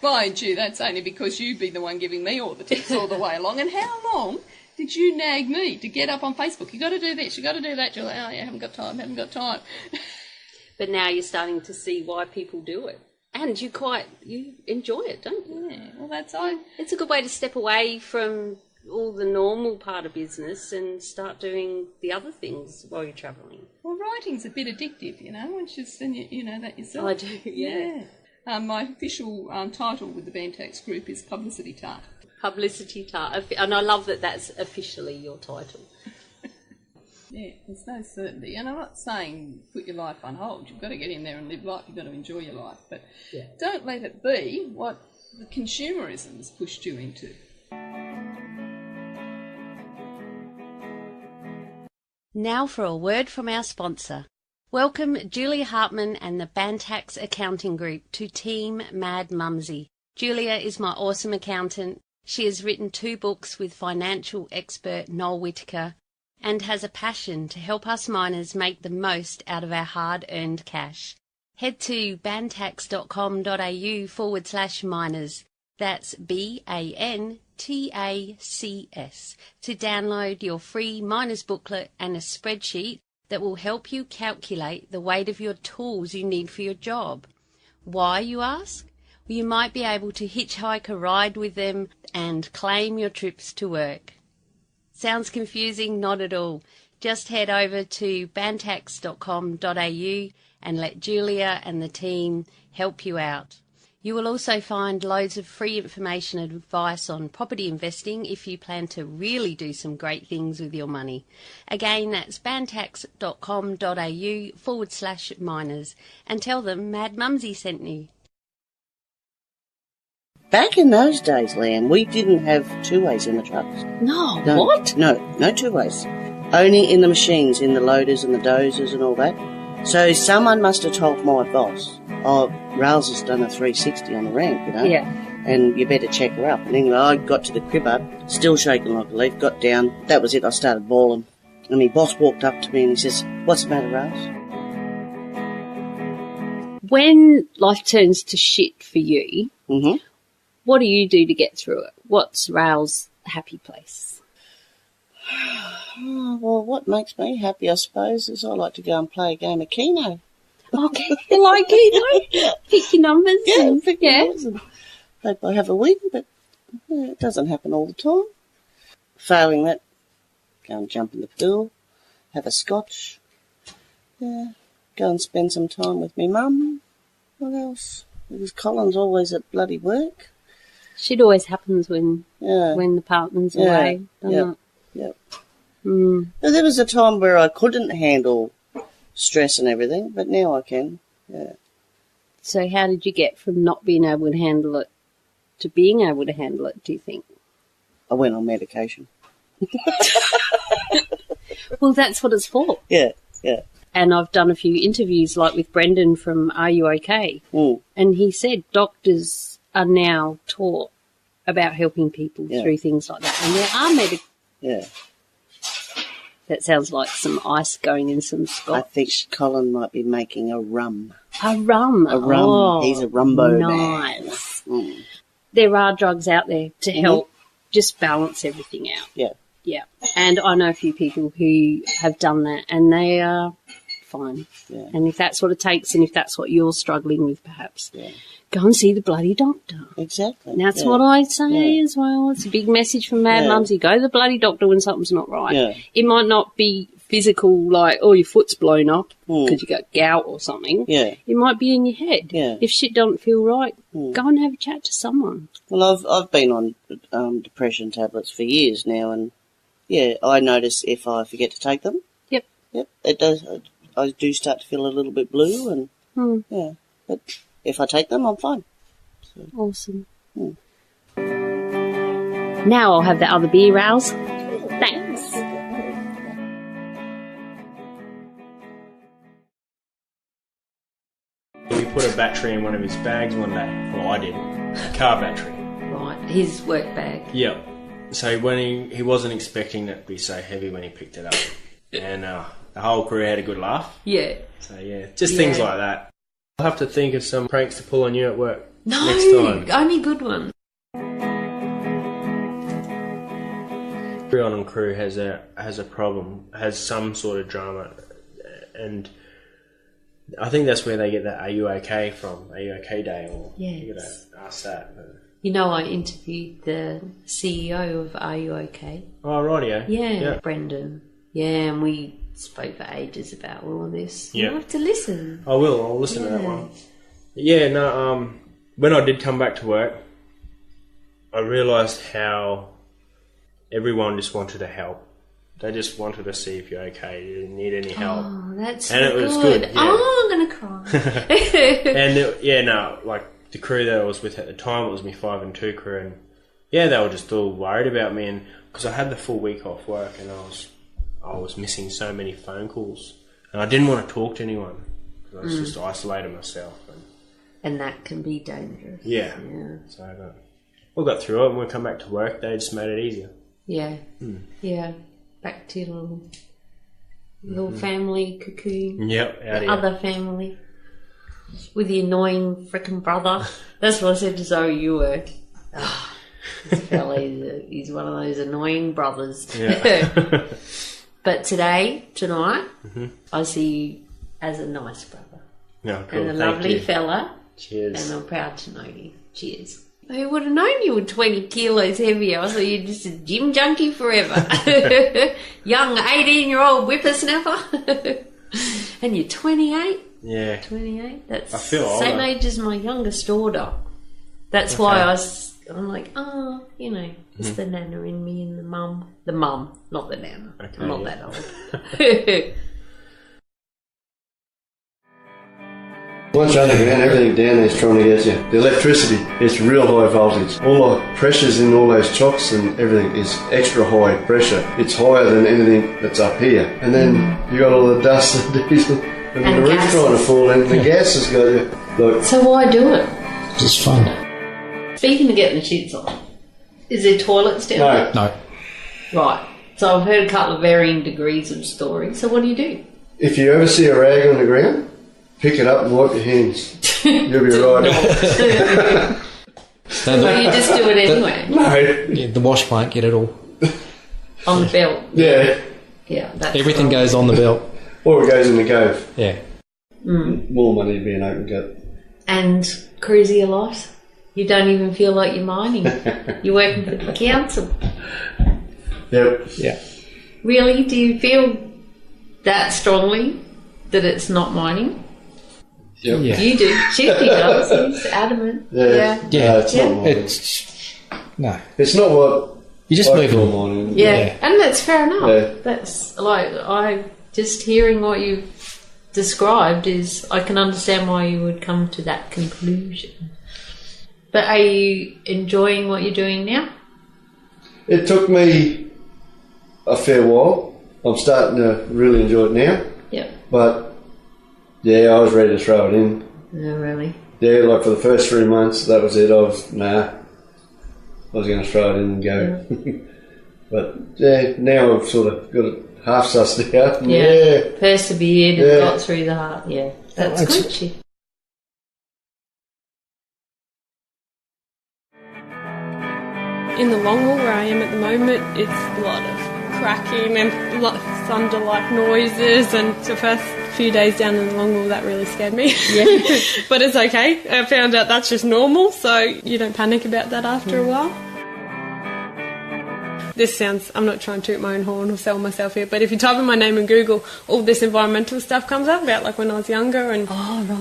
Mind you, that's only because you've been the one giving me all the tips all the way along. And how long did you nag me to get up on Facebook? You got to do this, you got to do that. You're like, oh, yeah, haven't got time. But now you're starting to see why people do it. And you enjoy it, don't you? Yeah, well, it's a good way to step away from all the normal part of business and start doing the other things while you're travelling. Well, writing's a bit addictive, once you know that yourself. I do, yeah. My official title with the Bantax group is Publicity Tart. Publicity Tart. And I love that that's officially your title. Yeah, there's no certainty. And I'm not saying put your life on hold. You've got to get in there and live life. You've got to enjoy your life. But don't let it be what the consumerism has pushed you into. Now for a word from our sponsor. Welcome Julia Hartman and the Bantax Accounting Group to Team Mad Mumzie. Julia is my awesome accountant. She has written 2 books with financial expert Noel Whittaker and has a passion to help us miners make the most out of our hard-earned cash. Head to bantax.com.au/miners. That's BANTACS to download your free miners booklet and a spreadsheet that will help you calculate the weight of your tools you need for your job. Why, you ask? Well, you might be able to hitchhike a ride with them and claim your trips to work. Sounds confusing? Not at all. Just head over to bantax.com.au and let Julia and the team help you out. You will also find loads of free information and advice on property investing if you plan to really do some great things with your money. Again, that's bantax.com.au/miners and tell them Mad Mumzie sent you. Back in those days, Liam, we didn't have two-ways in the trucks. No, no, what? No two-ways. Only in the machines, in the loaders and the dozers and all that. So someone must have told my boss, Rails has done a 360 on the ramp, Yeah. And you better check her up. And anyway, I got to the cribber, still shaking like a leaf, got down. That was it, I started bawling. And my boss walked up to me and he says, "What's the matter, Rails?" When life turns to shit for you, what do you do to get through it? What's Rails' happy place? Well, what makes me happy, I suppose, is I like to go and play a game of Keno. Okay, you like Keno? Yeah. Pick your numbers? Yeah, pick your numbers and hope I have a win, but it doesn't happen all the time. Failing that, go and jump in the pool, have a scotch, go and spend some time with me mum. What else? Because Colin's always at bloody work. Shit always happens when the partner's away, doesn't it? Yep. There was a time where I couldn't handle stress and everything, but now I can. Yeah. So how did you get from not being able to handle it to being able to handle it, do you think? I went on medication. Well, that's what it's for. Yeah. And I've done a few interviews, like with Brendan from RuOk, and he said doctors are now taught about helping people through things like that. And there are Yeah. That sounds like some ice going in some scotch. I think Colin might be making a rum. A rum? A rum. Oh, he's a rumbo nice. man. There are drugs out there to help just balance everything out. Yeah. Yeah. And I know a few people who have done that and they are fine. Yeah. And if that's what it takes and if that's what you're struggling with, perhaps, go and see the bloody doctor. Exactly. And that's what I say as well. It's a big message from Mad Mumzie. Go to the bloody doctor when something's not right. Yeah. It might not be physical, like, your foot's blown up because you got gout or something. Yeah. It might be in your head. Yeah. If shit don't feel right, go and have a chat to someone. Well, I've been on depression tablets for years now, and I notice if I forget to take them. Yep. It does. I do start to feel a little bit blue, and but if I take them, I'm fine. So. Awesome. Now I'll have the other beer, Rails. Thanks. We put a battery in one of his bags one day. Well, I did. A car battery. Right, his work bag. Yep. So when he wasn't expecting it to be so heavy when he picked it up. And the whole crew had a good laugh. Yeah. So just things like that. I'll have to think of some pranks to pull on you at work next time. Only good ones. Everyone on crew has a problem, has some sort of drama, and I think that's where they get that "Are you okay?" from. Are you okay day? Or you gotta ask that. But... You know, I interviewed the CEO of Are You Okay? Oh, rightio. Yeah, Brendan. Yeah, and we spoke for ages about all of this. Yeah. You have to listen. I will. I'll listen to that one. Yeah, no, when I did come back to work, I realised how everyone just wanted to help. They just wanted to see if you're okay. You didn't need any help. Oh, that's and so it was good. Yeah. Oh, I'm going to cry. And like the crew that I was with at the time, it was my 5 and 2 crew, and they were just all worried about me, and because I had the full week off work, and I was missing so many phone calls, and I didn't want to talk to anyone. I was just isolating myself. And that can be dangerous. Yeah. So we got through it, and when we come back to work, they just made it easier. Yeah. Yeah. Back to your little family cocoon. Yep. Other family. With the annoying frickin' brother. That's what I said to Zoe, you were. Oh, this fella, he's one of those annoying brothers. Yeah. But tonight, I see you as a nice brother. Yeah, cool. And a lovely fella. Cheers. And I'm proud to know you. Cheers. Who would have known you were 20 kilos heavier? I thought you were just a gym junkie forever. Young 18-year-old whippersnapper. And you're 28? Yeah. 28? That's I feel the same older. age as my youngest daughter. That's why I'm like, it's the nana in me and the mum. The mum, not the nana. Okay, I'm not that old. Once you're underground, everything down there is trying to get you. The electricity, it's real high voltage. All the pressures in all those chocks and everything is extra high pressure. It's higher than anything that's up here. And then you got all the dust and diesel and the roof trying to fall in. The gas has got you. Look. So why do it? Just fun. Speaking of getting the shits on, is there toilets down there? No. Right. So I've heard a couple of varying degrees of stories. So what do you do? If you ever see a rag on the ground, pick it up and wipe your hands. You'll be right. So you just do it anyway? No. Yeah, the wash plant, get it all. On the belt? Yeah. Yeah. That's Everything goes on the belt. Or it goes in the cove. Yeah. More money to be an open gut. And cruise of your life? You don't even feel like you're mining. You're working for the council. Yep. Yeah. Really? Do you feel that strongly that it's not mining? Yep. Yeah. You do. Shifty does. He's adamant. Yeah. Yeah. It's not mining. It's not what you just I move call on. mining. Yeah. And that's fair enough. Yeah. That's like, I just hearing what you've described is, I can understand why you would come to that conclusion. But are you enjoying what you're doing now? It took me a fair while. I'm starting to really enjoy it now. Yep. But yeah, I was ready to throw it in. Oh, really? Yeah, like for the first 3 months, that was it. I was going to throw it in and go. Yeah. But yeah, now I've sort of got it half sussed out. Yeah. Persevered and Yeah. got through the heart. Yeah. That's good shit. In the long haul where I am at the moment, it's a lot of cracking and lots of thunder-like noises, and the first few days down in the long haul that really scared me. Yeah. But it's okay. I found out that's just normal, so you don't panic about that after a while. This sounds, I'm not trying to toot my own horn or sell myself here, but if you type in my name in Google, all this environmental stuff comes up about like when I was younger and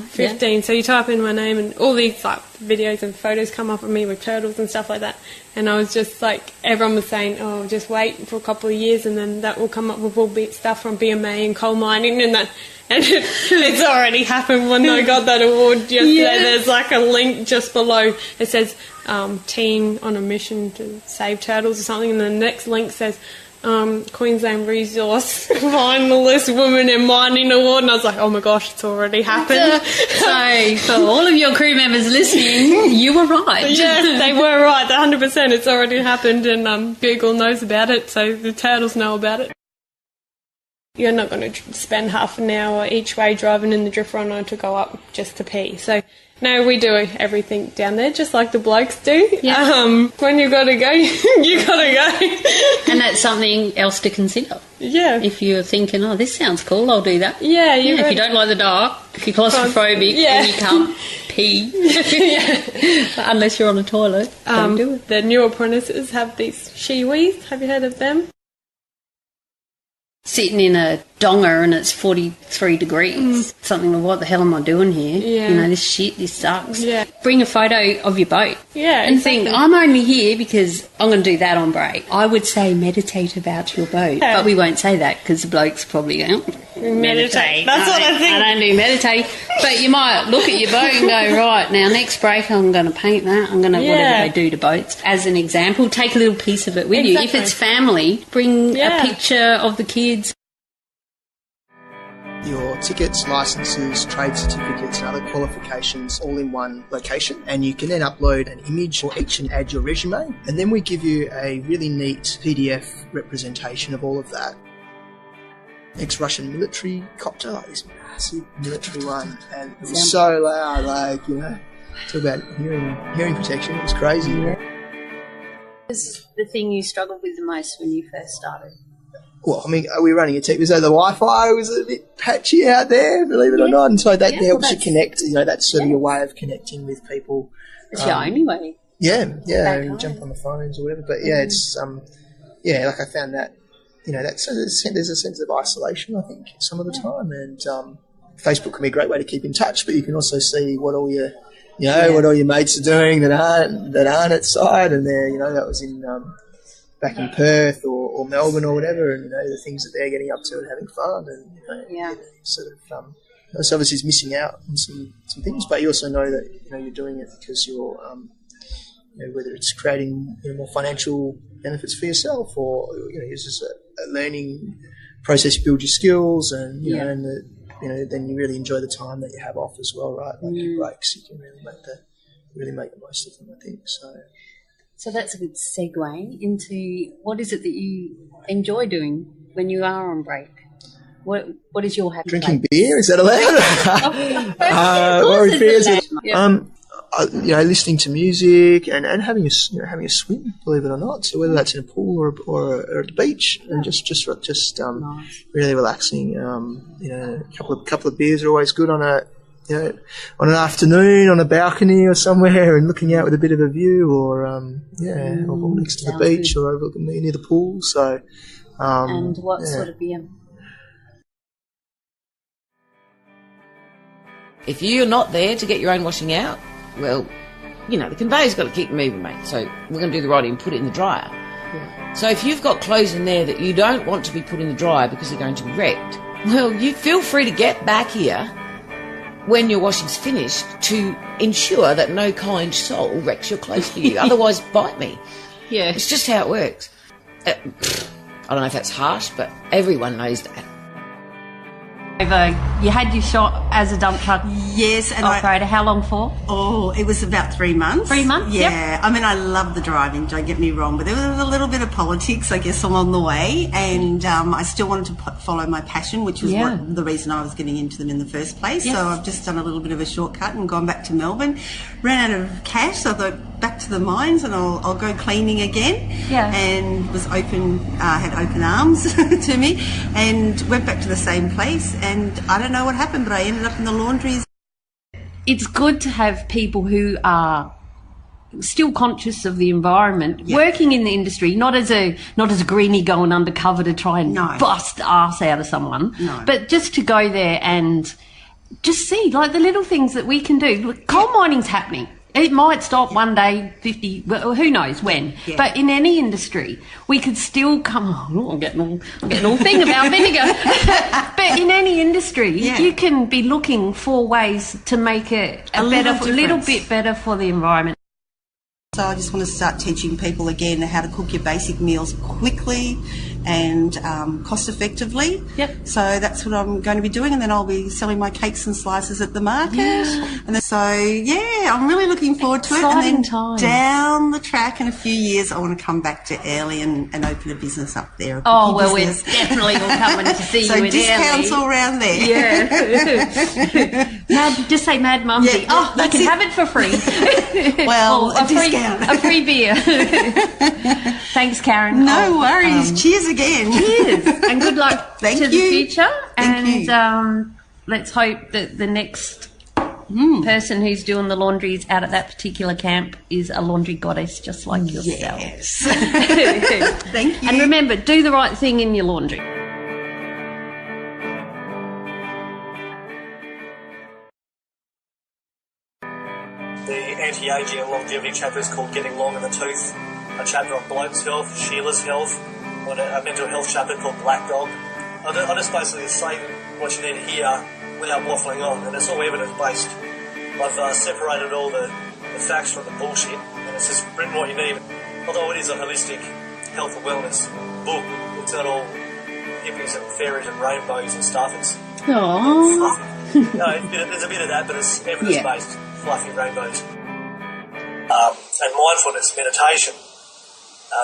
15. Yeah. So you type in my name and all these like videos and photos come up of me with turtles and stuff like that. And I was just like, everyone was saying, oh, just wait for a couple of years and then that will come up with all stuff from BMA and coal mining and that. And it's already happened when I got that award yesterday. Yeah. There's like a link just below. It says teen on a mission to save turtles or something. And the next link says Queensland Resource Finalist Women in Mining Award. And I was like, oh my gosh, it's already happened. So for all of your crew members listening, you were right. Yes, they were right. 100%. It's already happened and Google knows about it. So the turtles know about it. You're not going to spend half an hour each way driving in the drift runner to go up just to pee. So, no, we do everything down there, just like the blokes do. Yeah. When you've got to go, you got to go. And that's something else to consider. Yeah. If you're thinking, oh, this sounds cool, I'll do that. Yeah. If you don't like the dark, if you're claustrophobic and you can't pee, unless you're on a toilet, don't do it. The new apprentices have these shiwis. Have you heard of them? Sitting in a donga and it's 43 degrees. Something like, what the hell am I doing here? Yeah. You know, this sucks. Yeah. Bring a photo of your boat. Yeah, and exactly. think, I'm only here because I'm going to do that on break. I would say meditate about your boat. Yeah. But we won't say that because the bloke's probably going, meditate. That's what I think. I don't do meditate. But you might look at your boat and go, right, now next break I'm going to paint that. I'm going to, whatever they do to boats. As an example, take a little piece of it with you. If it's family, bring a picture of the kids. Your tickets, licenses, trade certificates and other qualifications all in one location, and you can then upload an image for each and add your resume, and then we give you a really neat PDF representation of all of that. Ex-Russian military copter, like this massive military one, and it was so loud, like, you know, talk about hearing protection, it was crazy. What was the thing you struggled with the most when you first started? Well, I mean, we were running a tech, so the Wi-Fi was a bit patchy out there, believe it or not, and so that helps you connect, you know, that's sort of your way of connecting with people. It's your only way. Yeah, and jump on the phones or whatever, but yeah, it's, like I found that, you know, there's a sense of isolation, I think, some of the time, and Facebook can be a great way to keep in touch, but you can also see what all your, what all your mates are doing that aren't at site, and there, you know, that was in, back in Perth or Melbourne or whatever, and, you know, the things that they're getting up to and having fun, and, you know, sort of, so obviously it's missing out on some things, but you also know that, you know, you're doing it because you're, you know, whether it's creating, you know, more financial benefits for yourself, or, you know, it's just a learning process, you build your skills, and, you know, and then you really enjoy the time that you have off as well, right? Like your breaks, you can really make the most of them, I think, So that's a good segue into what is it that you enjoy doing when you are on break? What is your happy Drinking place? beer, is that allowed? Or beers? You know, listening to music and having a swim, believe it or not. So whether that's in a pool or at the beach, and just nice. Really relaxing. You know, a couple of beers are always good on an afternoon on a balcony or somewhere, and looking out with a bit of a view, or or next to the beach, or overlooking near the pool. So, and what sort of beer? If you're not there to get your own washing out, well, you know, the conveyor's got to keep moving, mate. So we're going to do the right thing and put it in the dryer. Yeah. So if you've got clothes in there that you don't want to be put in the dryer because they're going to be wrecked, well, you feel free to get back here when your washing's finished to ensure that no kind soul wrecks your clothes for you. Otherwise, bite me. Yeah. It's just how it works. I don't know if that's harsh, but everyone knows that. You had your shot as a dump truck operator. How long for? Oh, it was about 3 months. 3 months? Yeah. Yep. I mean, I love the driving, don't get me wrong, but there was a little bit of politics, I guess, along the way, and I still wanted to follow my passion, which was the reason I was getting into them in the first place. Yes. So I've just done a little bit of a shortcut and gone back to Melbourne. Ran out of cash, so I thought back to the mines and I'll go cleaning again. Yeah. And was had open arms to me, and went back to the same place, and I don't know what happened, but I ended up in the laundries. It's good to have people who are still conscious of the environment, working in the industry, not as a greenie going undercover to try and bust the arse out of someone, but just to go there and just see, like, the little things that we can do. Coal mining's happening. It might stop one day, 50, well, who knows when. Yeah. But in any industry, we could still come. Oh, I'm getting all thing about vinegar. But in any industry, you can be looking for ways to make it a little bit better for the environment. So I just want to start teaching people again how to cook your basic meals quickly and cost effectively. Yep. So that's what I'm going to be doing, and then I'll be selling my cakes and slices at the market. Yeah. And then, so yeah, I'm really looking forward to it. And then down the track in a few years, I want to come back to Airlie and open a business up there. Oh well, we're definitely all coming to see so you in discounts Airlie. all around there. Yeah. Just say Mad Mumzie. Yeah, you can have it for free. Well, a discount. A free beer. Thanks, Karen. No worries. Cheers again. Cheers. And good luck Thank to you. the future. Thank and let's hope that the next person who's doing the laundries out at that particular camp is a laundry goddess just like yourself. Yes. Thank you. And remember, do the right thing in your laundry. The anti-aging and longevity chapter is called Getting Long in the Tooth, a chapter on bloke's health, Sheila's health, on a mental health chapter called Black Dog. I just basically say what you need to hear without waffling on, and it's all evidence-based. I've separated all the facts from the bullshit, and it's just written what you need. Although it is a holistic health and wellness book, it's not all hippies and fairies and rainbows and stuff. It's Aww. there's a bit of that, but it's evidence-based, fluffy rainbows. And mindfulness, meditation.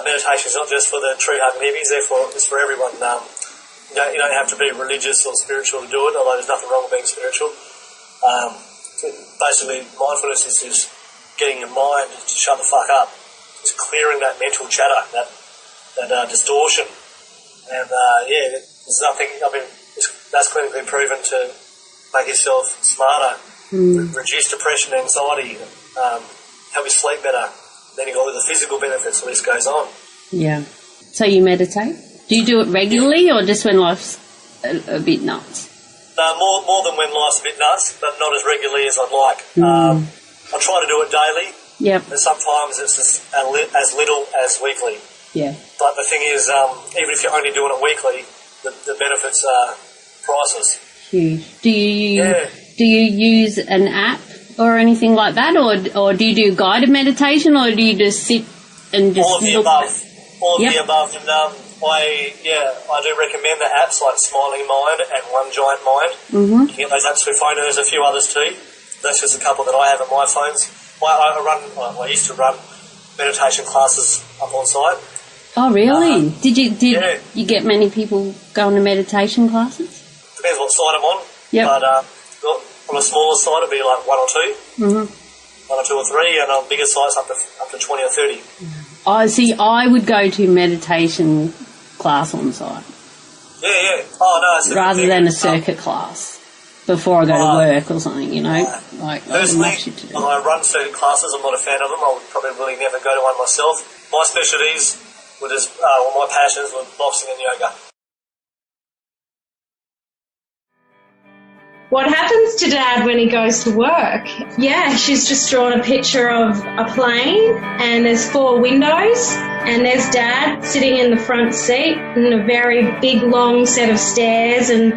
Meditation is not just for the tree-hugging hippies, it's for everyone. You don't have to be religious or spiritual to do it, although there's nothing wrong with being spiritual. Basically, mindfulness is just getting your mind to shut the fuck up. Just clearing that mental chatter, that distortion. And, there's nothing, that's clinically proven to make yourself smarter, reduce depression, anxiety, help you sleep better. Then you've got all the physical benefits, the list goes on. Yeah. So you meditate? Do you do it regularly or just when life's a bit nuts? No, more than when life's a bit nuts, but not as regularly as I'd like. I try to do it daily. Yep. And sometimes it's as little as weekly. Yeah. But the thing is, even if you're only doing it weekly, the benefits are priceless. Huge. Do you use an app or anything like that, or do you do guided meditation, or do you just sit and just all of the above? All of the above. And I do recommend the apps like Smiling Mind and One Giant Mind. Mm-hmm. You can get those apps for your phone, and there's a few others too. That's just a couple that I have on my phones. I used to run meditation classes up on site. Oh, really? Did you get many people going to meditation classes? Depends what site I'm on. Yep. But on a smaller site, it'd be like 1 or 2. Mm-hmm. 1 or 2 or 3, and on bigger sites up to 20 or 30. I see. I would go to meditation class on site. Yeah. Oh no, it's rather than a circuit class before I go to work or something. You know, personally, I run circuit classes. I'm not a fan of them. I would probably really never go to one myself. My specialties were just my passions were boxing and yoga. What happens to Dad when he goes to work? Yeah, she's just drawn a picture of a plane and there's 4 windows and there's Dad sitting in the front seat and a very big long set of stairs and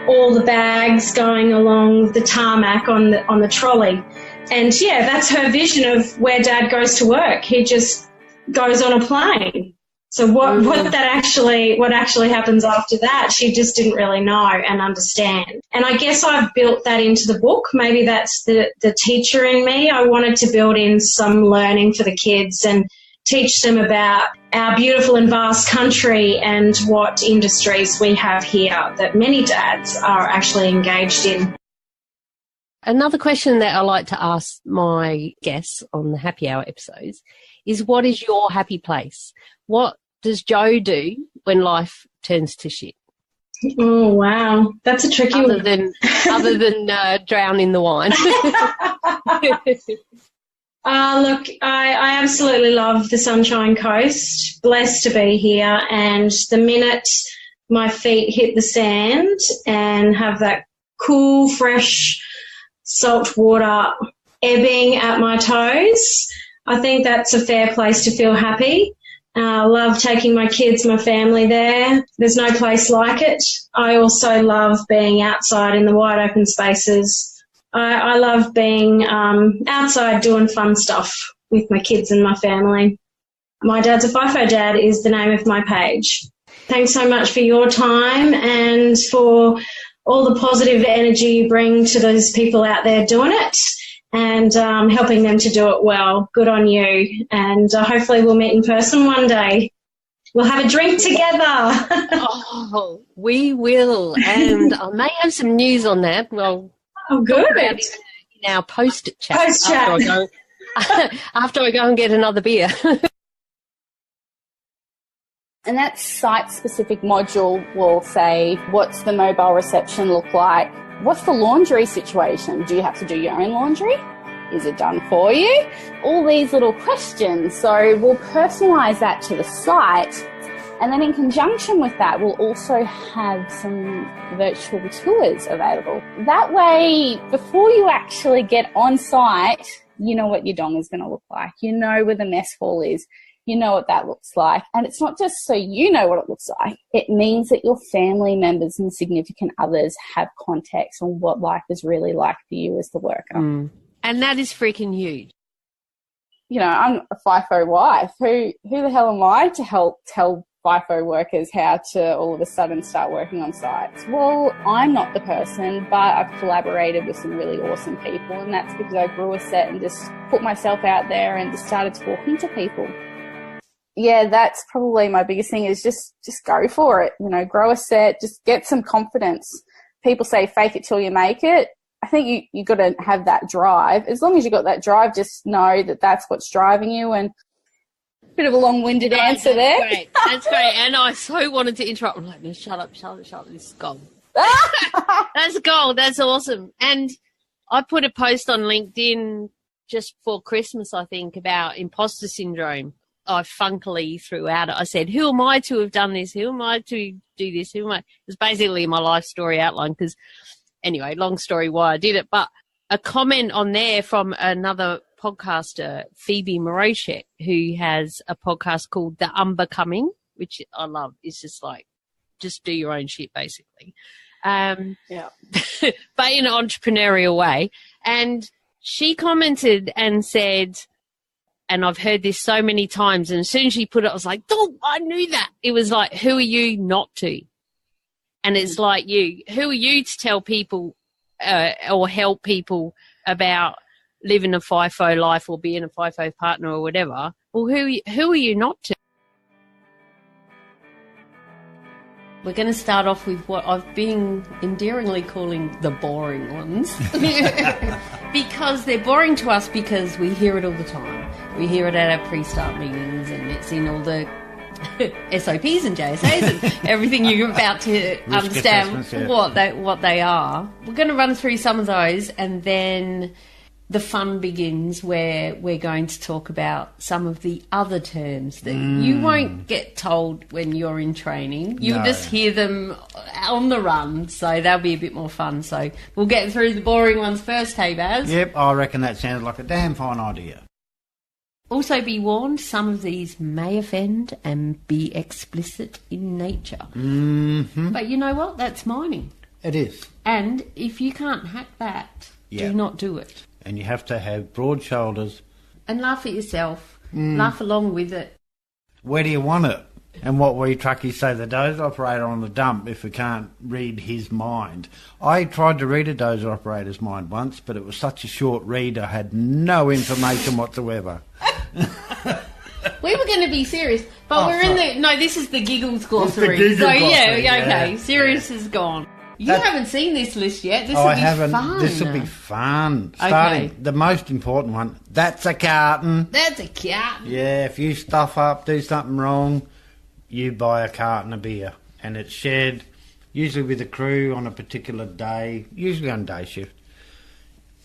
all the bags going along the tarmac on the trolley. And yeah, that's her vision of where Dad goes to work. He just goes on a plane. So what actually happens after that, she just didn't really know and understand. And I guess I've built that into the book. Maybe that's the teacher in me. I wanted to build in some learning for the kids and teach them about our beautiful and vast country and what industries we have here that many dads are actually engaged in. Another question that I like to ask my guests on the Happy Hour episodes is, what is your happy place? What does Joe do when life turns to shit? Oh, wow. That's a tricky one. Other than drown in the wine. Look, I absolutely love the Sunshine Coast. Blessed to be here. And the minute my feet hit the sand and have that cool, fresh, salt water ebbing at my toes, I think that's a fair place to feel happy. I love taking my kids, my family there. There's no place like it. I also love being outside in the wide open spaces. I love being outside doing fun stuff. with my kids and my family. My Dad's a FIFO Dad is the name of my page. Thanks so much for your time and for all the positive energy you bring to those people out there doing it and helping them to do it well. Good on you. And hopefully we'll meet in person one day. We'll have a drink together. Oh, we will. And I may have some news on that. Well, good. In our post-chat. After I go and get another beer. And that site-specific module will say, what's the mobile reception look like? What's the laundry situation? Do you have to do your own laundry? Is it done for you? All these little questions. So we'll personalise that to the site. And then in conjunction with that, we'll also have some virtual tours available. That way, before you actually get on site, you know what your dong is going to look like. You know where the mess hall is. You know what that looks like. And it's not just so you know what it looks like. It means that your family members and significant others have context on what life is really like for you as the worker. Mm. And that is freaking huge. You know, I'm a FIFO wife. Who the hell am I to help tell FIFO workers how to all of a sudden start working on sites? Well, I'm not the person, but I've collaborated with some really awesome people, and that's because I grew a set and just put myself out there and just started talking to people. Yeah, that's probably my biggest thing is just go for it. You know, grow a set, just get some confidence. People say fake it till you make it. I think you got to have that drive. As long as you got that drive, just know that that's what's driving you. And bit of a long-winded answer there. Great. That's great. And I so wanted to interrupt. I'm like, no, shut up. This is gold. That's gold. That's awesome. And I put a post on LinkedIn just before Christmas, I think, about imposter syndrome. I funkily threw out it. I said, who am I to have done this? Who am I to do this? Who am I? It was basically my life story outline because, anyway, long story why I did it. But a comment on there from another podcaster, Phoebe Moroshek, who has a podcast called The Unbecoming, which I love. It's just like, just do your own shit, basically. Yeah. But in an entrepreneurial way. And she commented and said, and I've heard this so many times, and as soon as she put it, I was like, oh, I knew that. It was like, who are you not to? And it's like who are you to tell people or help people about living a FIFO life or being a FIFO partner or whatever? Well, who are you not to? We're going to start off with what I've been endearingly calling the boring ones. Because they're boring to us because we hear it all the time. We hear it at our pre-start meetings and it's in all the SOPs and JSAs and everything you're about to understand what they are. We're going to run through some of those and then the fun begins where we're going to talk about some of the other terms that you won't get told when you're in training. You'll just hear them on the run, so that'll be a bit more fun. So we'll get through the boring ones first, hey Baz? Yep, I reckon that sounds like a damn fine idea. Also be warned, some of these may offend and be explicit in nature. Mm-hmm. But you know what? That's mining. It is. And if you can't hack that, do not do it. And you have to have broad shoulders. And laugh at yourself. Laugh along with it. Where do you want it? And what we truckies say, the dozer operator on the dump if we can't read his mind. I tried to read a dozer operator's mind once, but it was such a short read I had no information whatsoever. We were going to be serious, but we're in the... No, this is the giggles glossary. Okay. Serious is gone. You haven't seen this list yet. This will be fun. This will be fun. Starting the most important one. That's a carton. That's a carton. Yeah, if you stuff up, do something wrong, you buy a carton of beer. And it's shared, usually with the crew on a particular day, usually on day shift.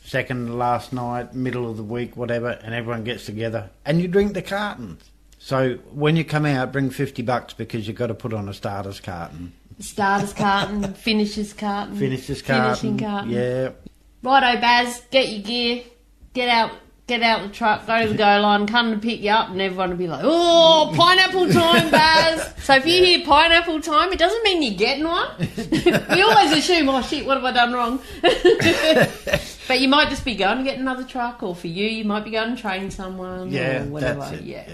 Second to last night, middle of the week, whatever, and everyone gets together. And you drink the cartons. So when you come out, bring $50 because you've got to put on a starter's carton. Starter's carton, finisher's carton. Finishing carton. Yeah. Yeah. Righto, Baz, get your gear. Get out get out the truck, go to the go line, come to pick you up, and everyone would be like, oh, pineapple time, Baz. So if you hear pineapple time, it doesn't mean you're getting one. We always assume, oh, shit, what have I done wrong? But you might just be going to get another truck, or for you might be going to train someone or whatever. That's it.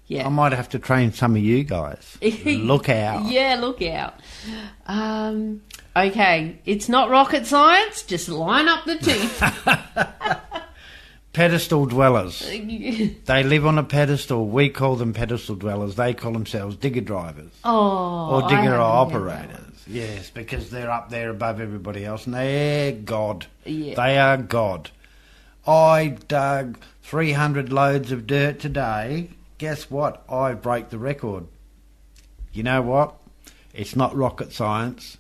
Yeah. I might have to train some of you guys. Look out. Yeah, look out. Okay, it's not rocket science, just line up the teeth. Pedestal dwellers. They live on a pedestal. We call them pedestal dwellers. They call themselves digger drivers. Oh, or digger operators. Yes, because they're up there above everybody else, and they're God. Yeah. They are God. I dug 300 loads of dirt today. Guess what? I break the record. You know what? It's not rocket science.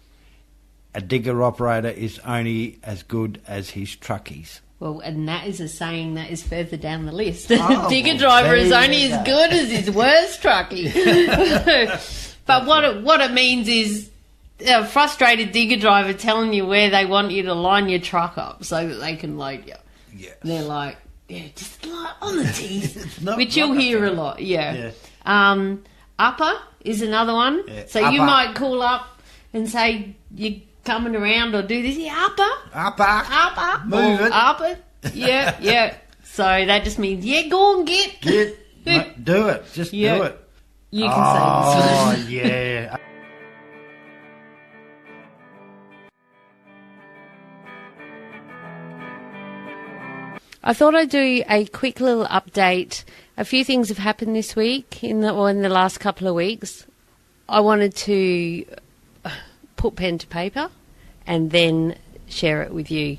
A digger operator is only as good as his truckies. Well, and that is a saying that is further down the list. Digger driver is only as good as his worst truckie. But what it means is a frustrated digger driver telling you where they want you to line your truck up so that they can load you. Yeah. They're like, just on the teeth. Which you'll hear a lot, Upper is another one. Yeah. So you might call up and say you're coming around or do this. Yeah, upper. Move it. Upper. Yeah. So that just means, go and get. Do it. Just do it. You can say this. Oh, yeah. I thought I'd do a quick little update. A few things have happened this week, in the last couple of weeks. I wanted to put pen to paper and then share it with you.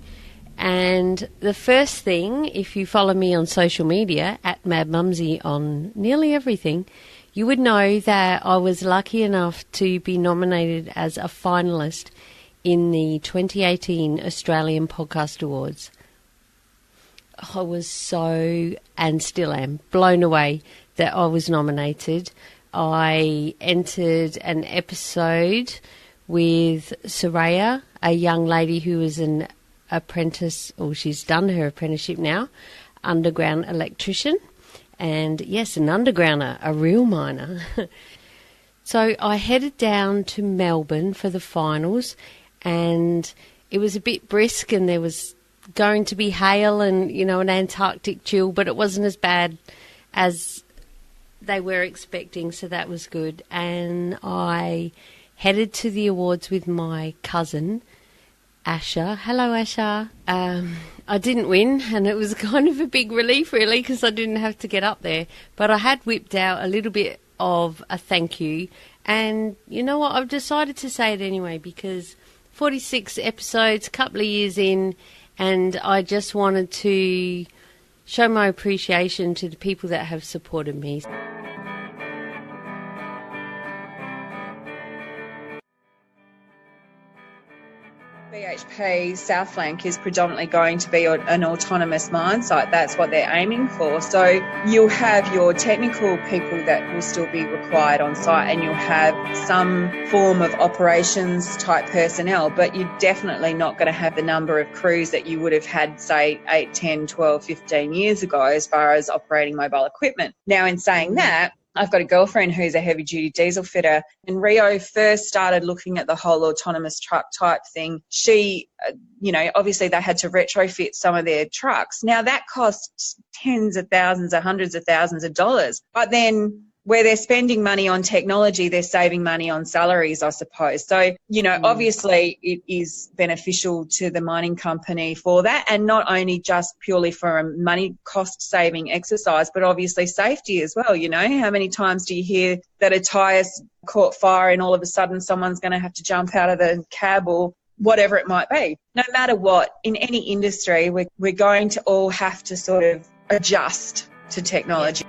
And the first thing, if you follow me on social media, at Mad Mumzie on nearly everything, you would know that I was lucky enough to be nominated as a finalist in the 2018 Australian Podcast Awards. I was so, and still am, blown away that I was nominated. I entered an episode with Soraya, a young lady who was an apprentice, or she's done her apprenticeship now, underground electrician. And yes, an undergrounder, a real miner. So I headed down to Melbourne for the finals, and it was a bit brisk, and there was going to be hail and, an Antarctic chill, but it wasn't as bad as they were expecting, so that was good. And I headed to the awards with my cousin, Asha. Hello, Asha. I didn't win, and it was kind of a big relief, really, because I didn't have to get up there. But I had whipped out a little bit of a thank you, and you know what? I've decided to say it anyway, because 46 episodes, a couple of years in, and I just wanted to show my appreciation to the people that have supported me. BHP South Flank is predominantly going to be an autonomous mine site. That's what they're aiming for. So you'll have your technical people that will still be required on site, and you'll have some form of operations type personnel, but you're definitely not going to have the number of crews that you would have had, say, 8, 10, 12, 15 years ago as far as operating mobile equipment. Now, in saying that, I've got a girlfriend who's a heavy-duty diesel fitter. When Rio first started looking at the whole autonomous truck type thing, she, obviously they had to retrofit some of their trucks. Now, that costs tens of thousands or hundreds of thousands of dollars. But then where they're spending money on technology, they're saving money on salaries, I suppose. So, obviously it is beneficial to the mining company for that, and not only just purely for a money cost-saving exercise, but obviously safety as well. How many times do you hear that a tyre's caught fire and all of a sudden someone's going to have to jump out of the cab or whatever it might be? No matter what, in any industry, we're going to all have to sort of adjust to technology.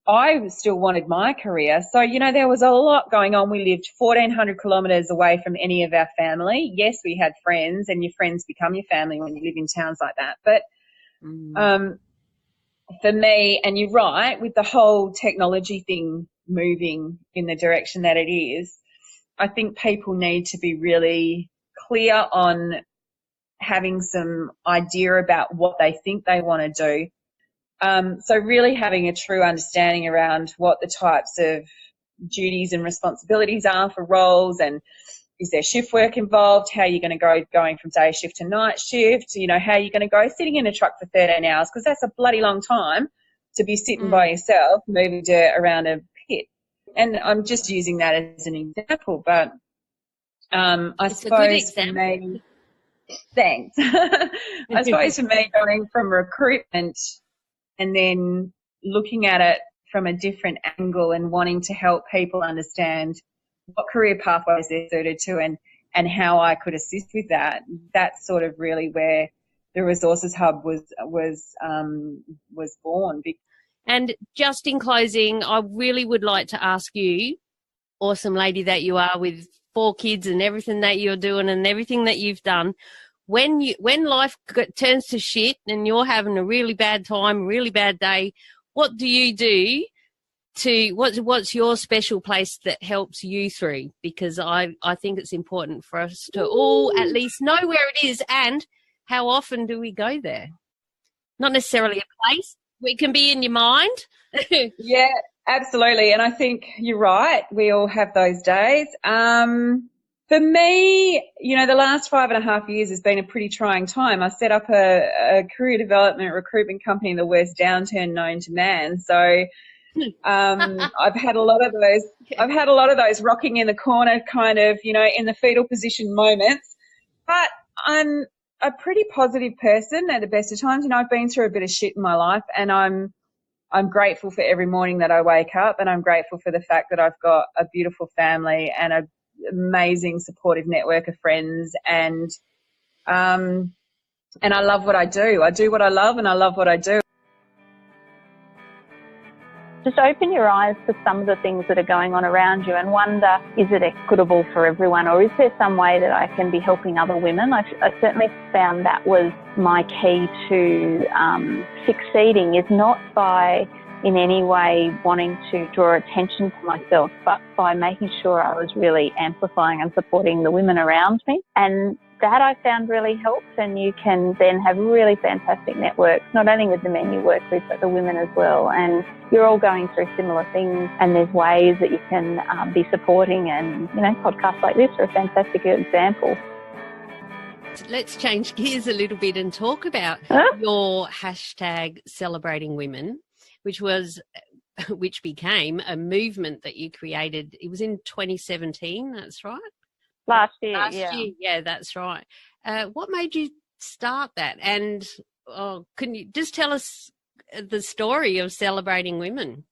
I still wanted my career. So, there was a lot going on. We lived 1,400 kilometres away from any of our family. Yes, we had friends, and your friends become your family when you live in towns like that. But for me, and you're right, with the whole technology thing moving in the direction that it is, I think people need to be really clear on having some idea about what they think they want to do. So really having a true understanding around what the types of duties and responsibilities are for roles, and is there shift work involved, how you're going to going from day shift to night shift, how you're going to go sitting in a truck for 13 hours, because that's a bloody long time to be sitting by yourself moving dirt around a pit. And I'm just using that as an example, but I suppose for me, thanks. I suppose for me, going from recruitment and then looking at it from a different angle and wanting to help people understand what career pathways they're suited to and how I could assist with that, that's sort of really where the Resources Hub was born. And just in closing, I really would like to ask you, awesome lady that you are with 4 kids and everything that you're doing and everything that you've done, when life turns to shit and you're having a really bad time, really bad day, what do you do what's your special place that helps you through? Because I think it's important for us to all at least know where it is, and how often do we go there? Not necessarily a place. It can be in your mind. Yeah, absolutely. And I think you're right. We all have those days. For me, the last 5.5 years has been a pretty trying time. I set up a career development recruitment company in the worst downturn known to man. So I've had a lot of those. I've had a lot of those rocking in the corner, kind of, in the fetal position moments. But I'm a pretty positive person at the best of times. I've been through a bit of shit in my life, and I'm grateful for every morning that I wake up, and I'm grateful for the fact that I've got a beautiful family and an amazing supportive network of friends, and I love what I do. I do what I love, and I love what I do. Just open your eyes to some of the things that are going on around you and wonder, is it equitable for everyone, or is there some way that I can be helping other women? I certainly found that was my key to succeeding, is not by in any way wanting to draw attention to myself, but by making sure I was really amplifying and supporting the women around me. And that I found really helps, and you can then have really fantastic networks, not only with the men you work with, but the women as well. And you're all going through similar things, and there's ways that you can be supporting, and, podcasts like this are a fantastic example. Let's change gears a little bit and talk about your hashtag Celebrating Women, which became a movement that you created. It was in 2017, that's right? Last year, yeah, that's right. What made you start that? And can you just tell us the story of Celebrating Women?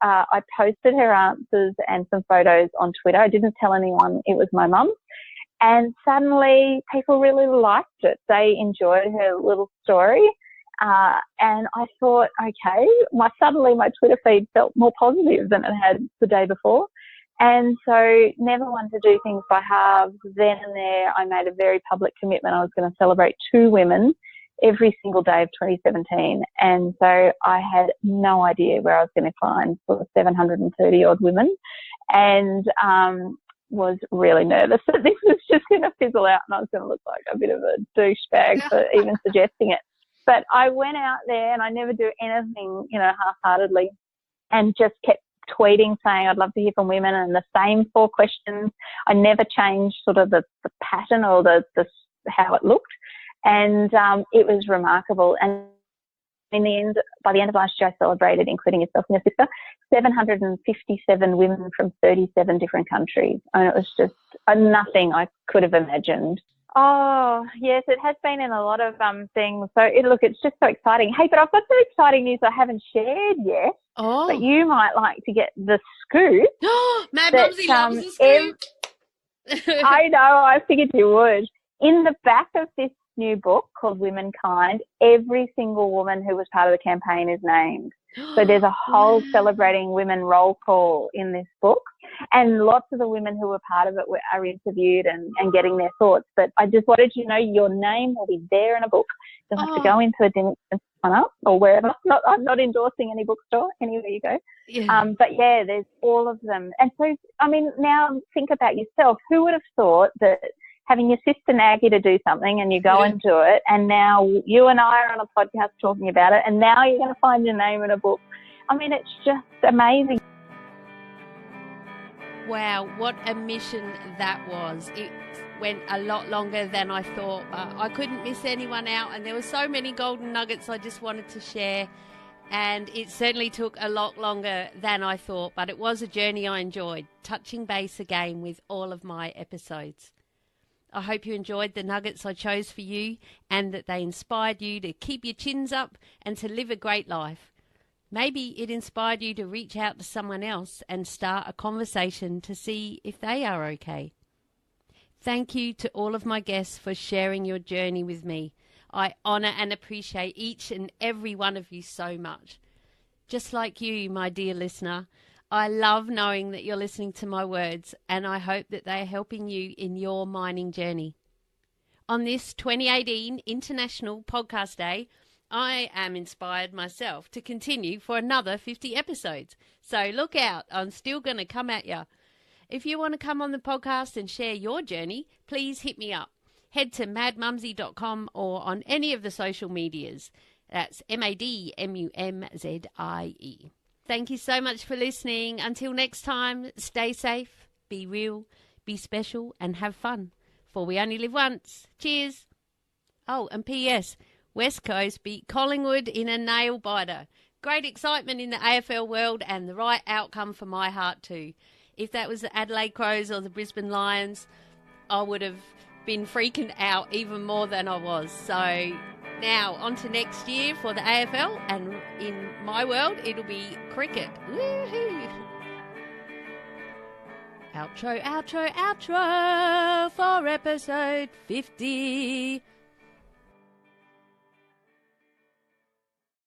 I posted her answers and some photos on Twitter. I didn't tell anyone it was my mum. And suddenly people really liked it. They enjoyed her little story. And I thought, okay, suddenly my Twitter feed felt more positive than it had the day before. And so never wanted to do things by halves. Then and there, I made a very public commitment. I was going to celebrate 2 women every single day of 2017. And so I had no idea where I was going to find sort of 730 odd women, and was really nervous that this was just going to fizzle out and I was going to look like a bit of a douchebag for even suggesting it. But I went out there, and I never do anything, half-heartedly, and just kept tweeting saying I'd love to hear from women, and the same 4 questions. I never changed sort of the pattern or the how it looked, and it was remarkable. And in the end, by the end of last year, I celebrated, including yourself and your sister, 757 women from 37 different countries, and it was just nothing I could have imagined. Oh, yes, it has been in a lot of things. So, it's just so exciting. Hey, but I've got some exciting news I haven't shared yet. Oh. But you might like to get the scoop. Mad Mumzie loves the scoop. I know, I figured you would. In the back of this new book called Womankind, every single woman who was part of the campaign is named. So there's a whole Celebrating Women roll call in this book, and lots of the women who were part of it are interviewed and getting their thoughts. But I just wanted you to know your name will be there in a book. You'll have to go into a dinner and sign up or wherever. I'm not endorsing any bookstore, anywhere you go. Yeah. But yeah, there's all of them. And so, now think about yourself. Who would have thought that having your sister nag you to do something and you go and do it, and now you and I are on a podcast talking about it, and now you're going to find your name in a book. I mean, it's just amazing. Wow, what a mission that was. It went a lot longer than I thought, but I couldn't miss anyone out, and there were so many golden nuggets I just wanted to share, and it certainly took a lot longer than I thought, but it was a journey I enjoyed, touching base again with all of my episodes. I hope you enjoyed the nuggets I chose for you, and that they inspired you to keep your chins up and to live a great life. Maybe it inspired you to reach out to someone else and start a conversation to see if they are okay. Thank you to all of my guests for sharing your journey with me. I honour and appreciate each and every one of you so much. Just like you, my dear listener, I love knowing that you're listening to my words, and I hope that they are helping you in your mining journey. On this 2018 International Podcast Day, I am inspired myself to continue for another 50 episodes. So look out, I'm still going to come at you. If you want to come on the podcast and share your journey, please hit me up. Head to madmumzie.com or on any of the social medias. That's MADMUMZIE. Thank you so much for listening. Until next time, stay safe, be real, be special, and have fun. For we only live once. Cheers. Oh, and P.S. West Coast beat Collingwood in a nail-biter. Great excitement in the AFL world and the right outcome for my heart too. If that was the Adelaide Crows or the Brisbane Lions, I would have been freaking out even more than I was. So now on to next year for the AFL, and in my world it'll be cricket. Woohoo! Outro, outro, outro for episode 50.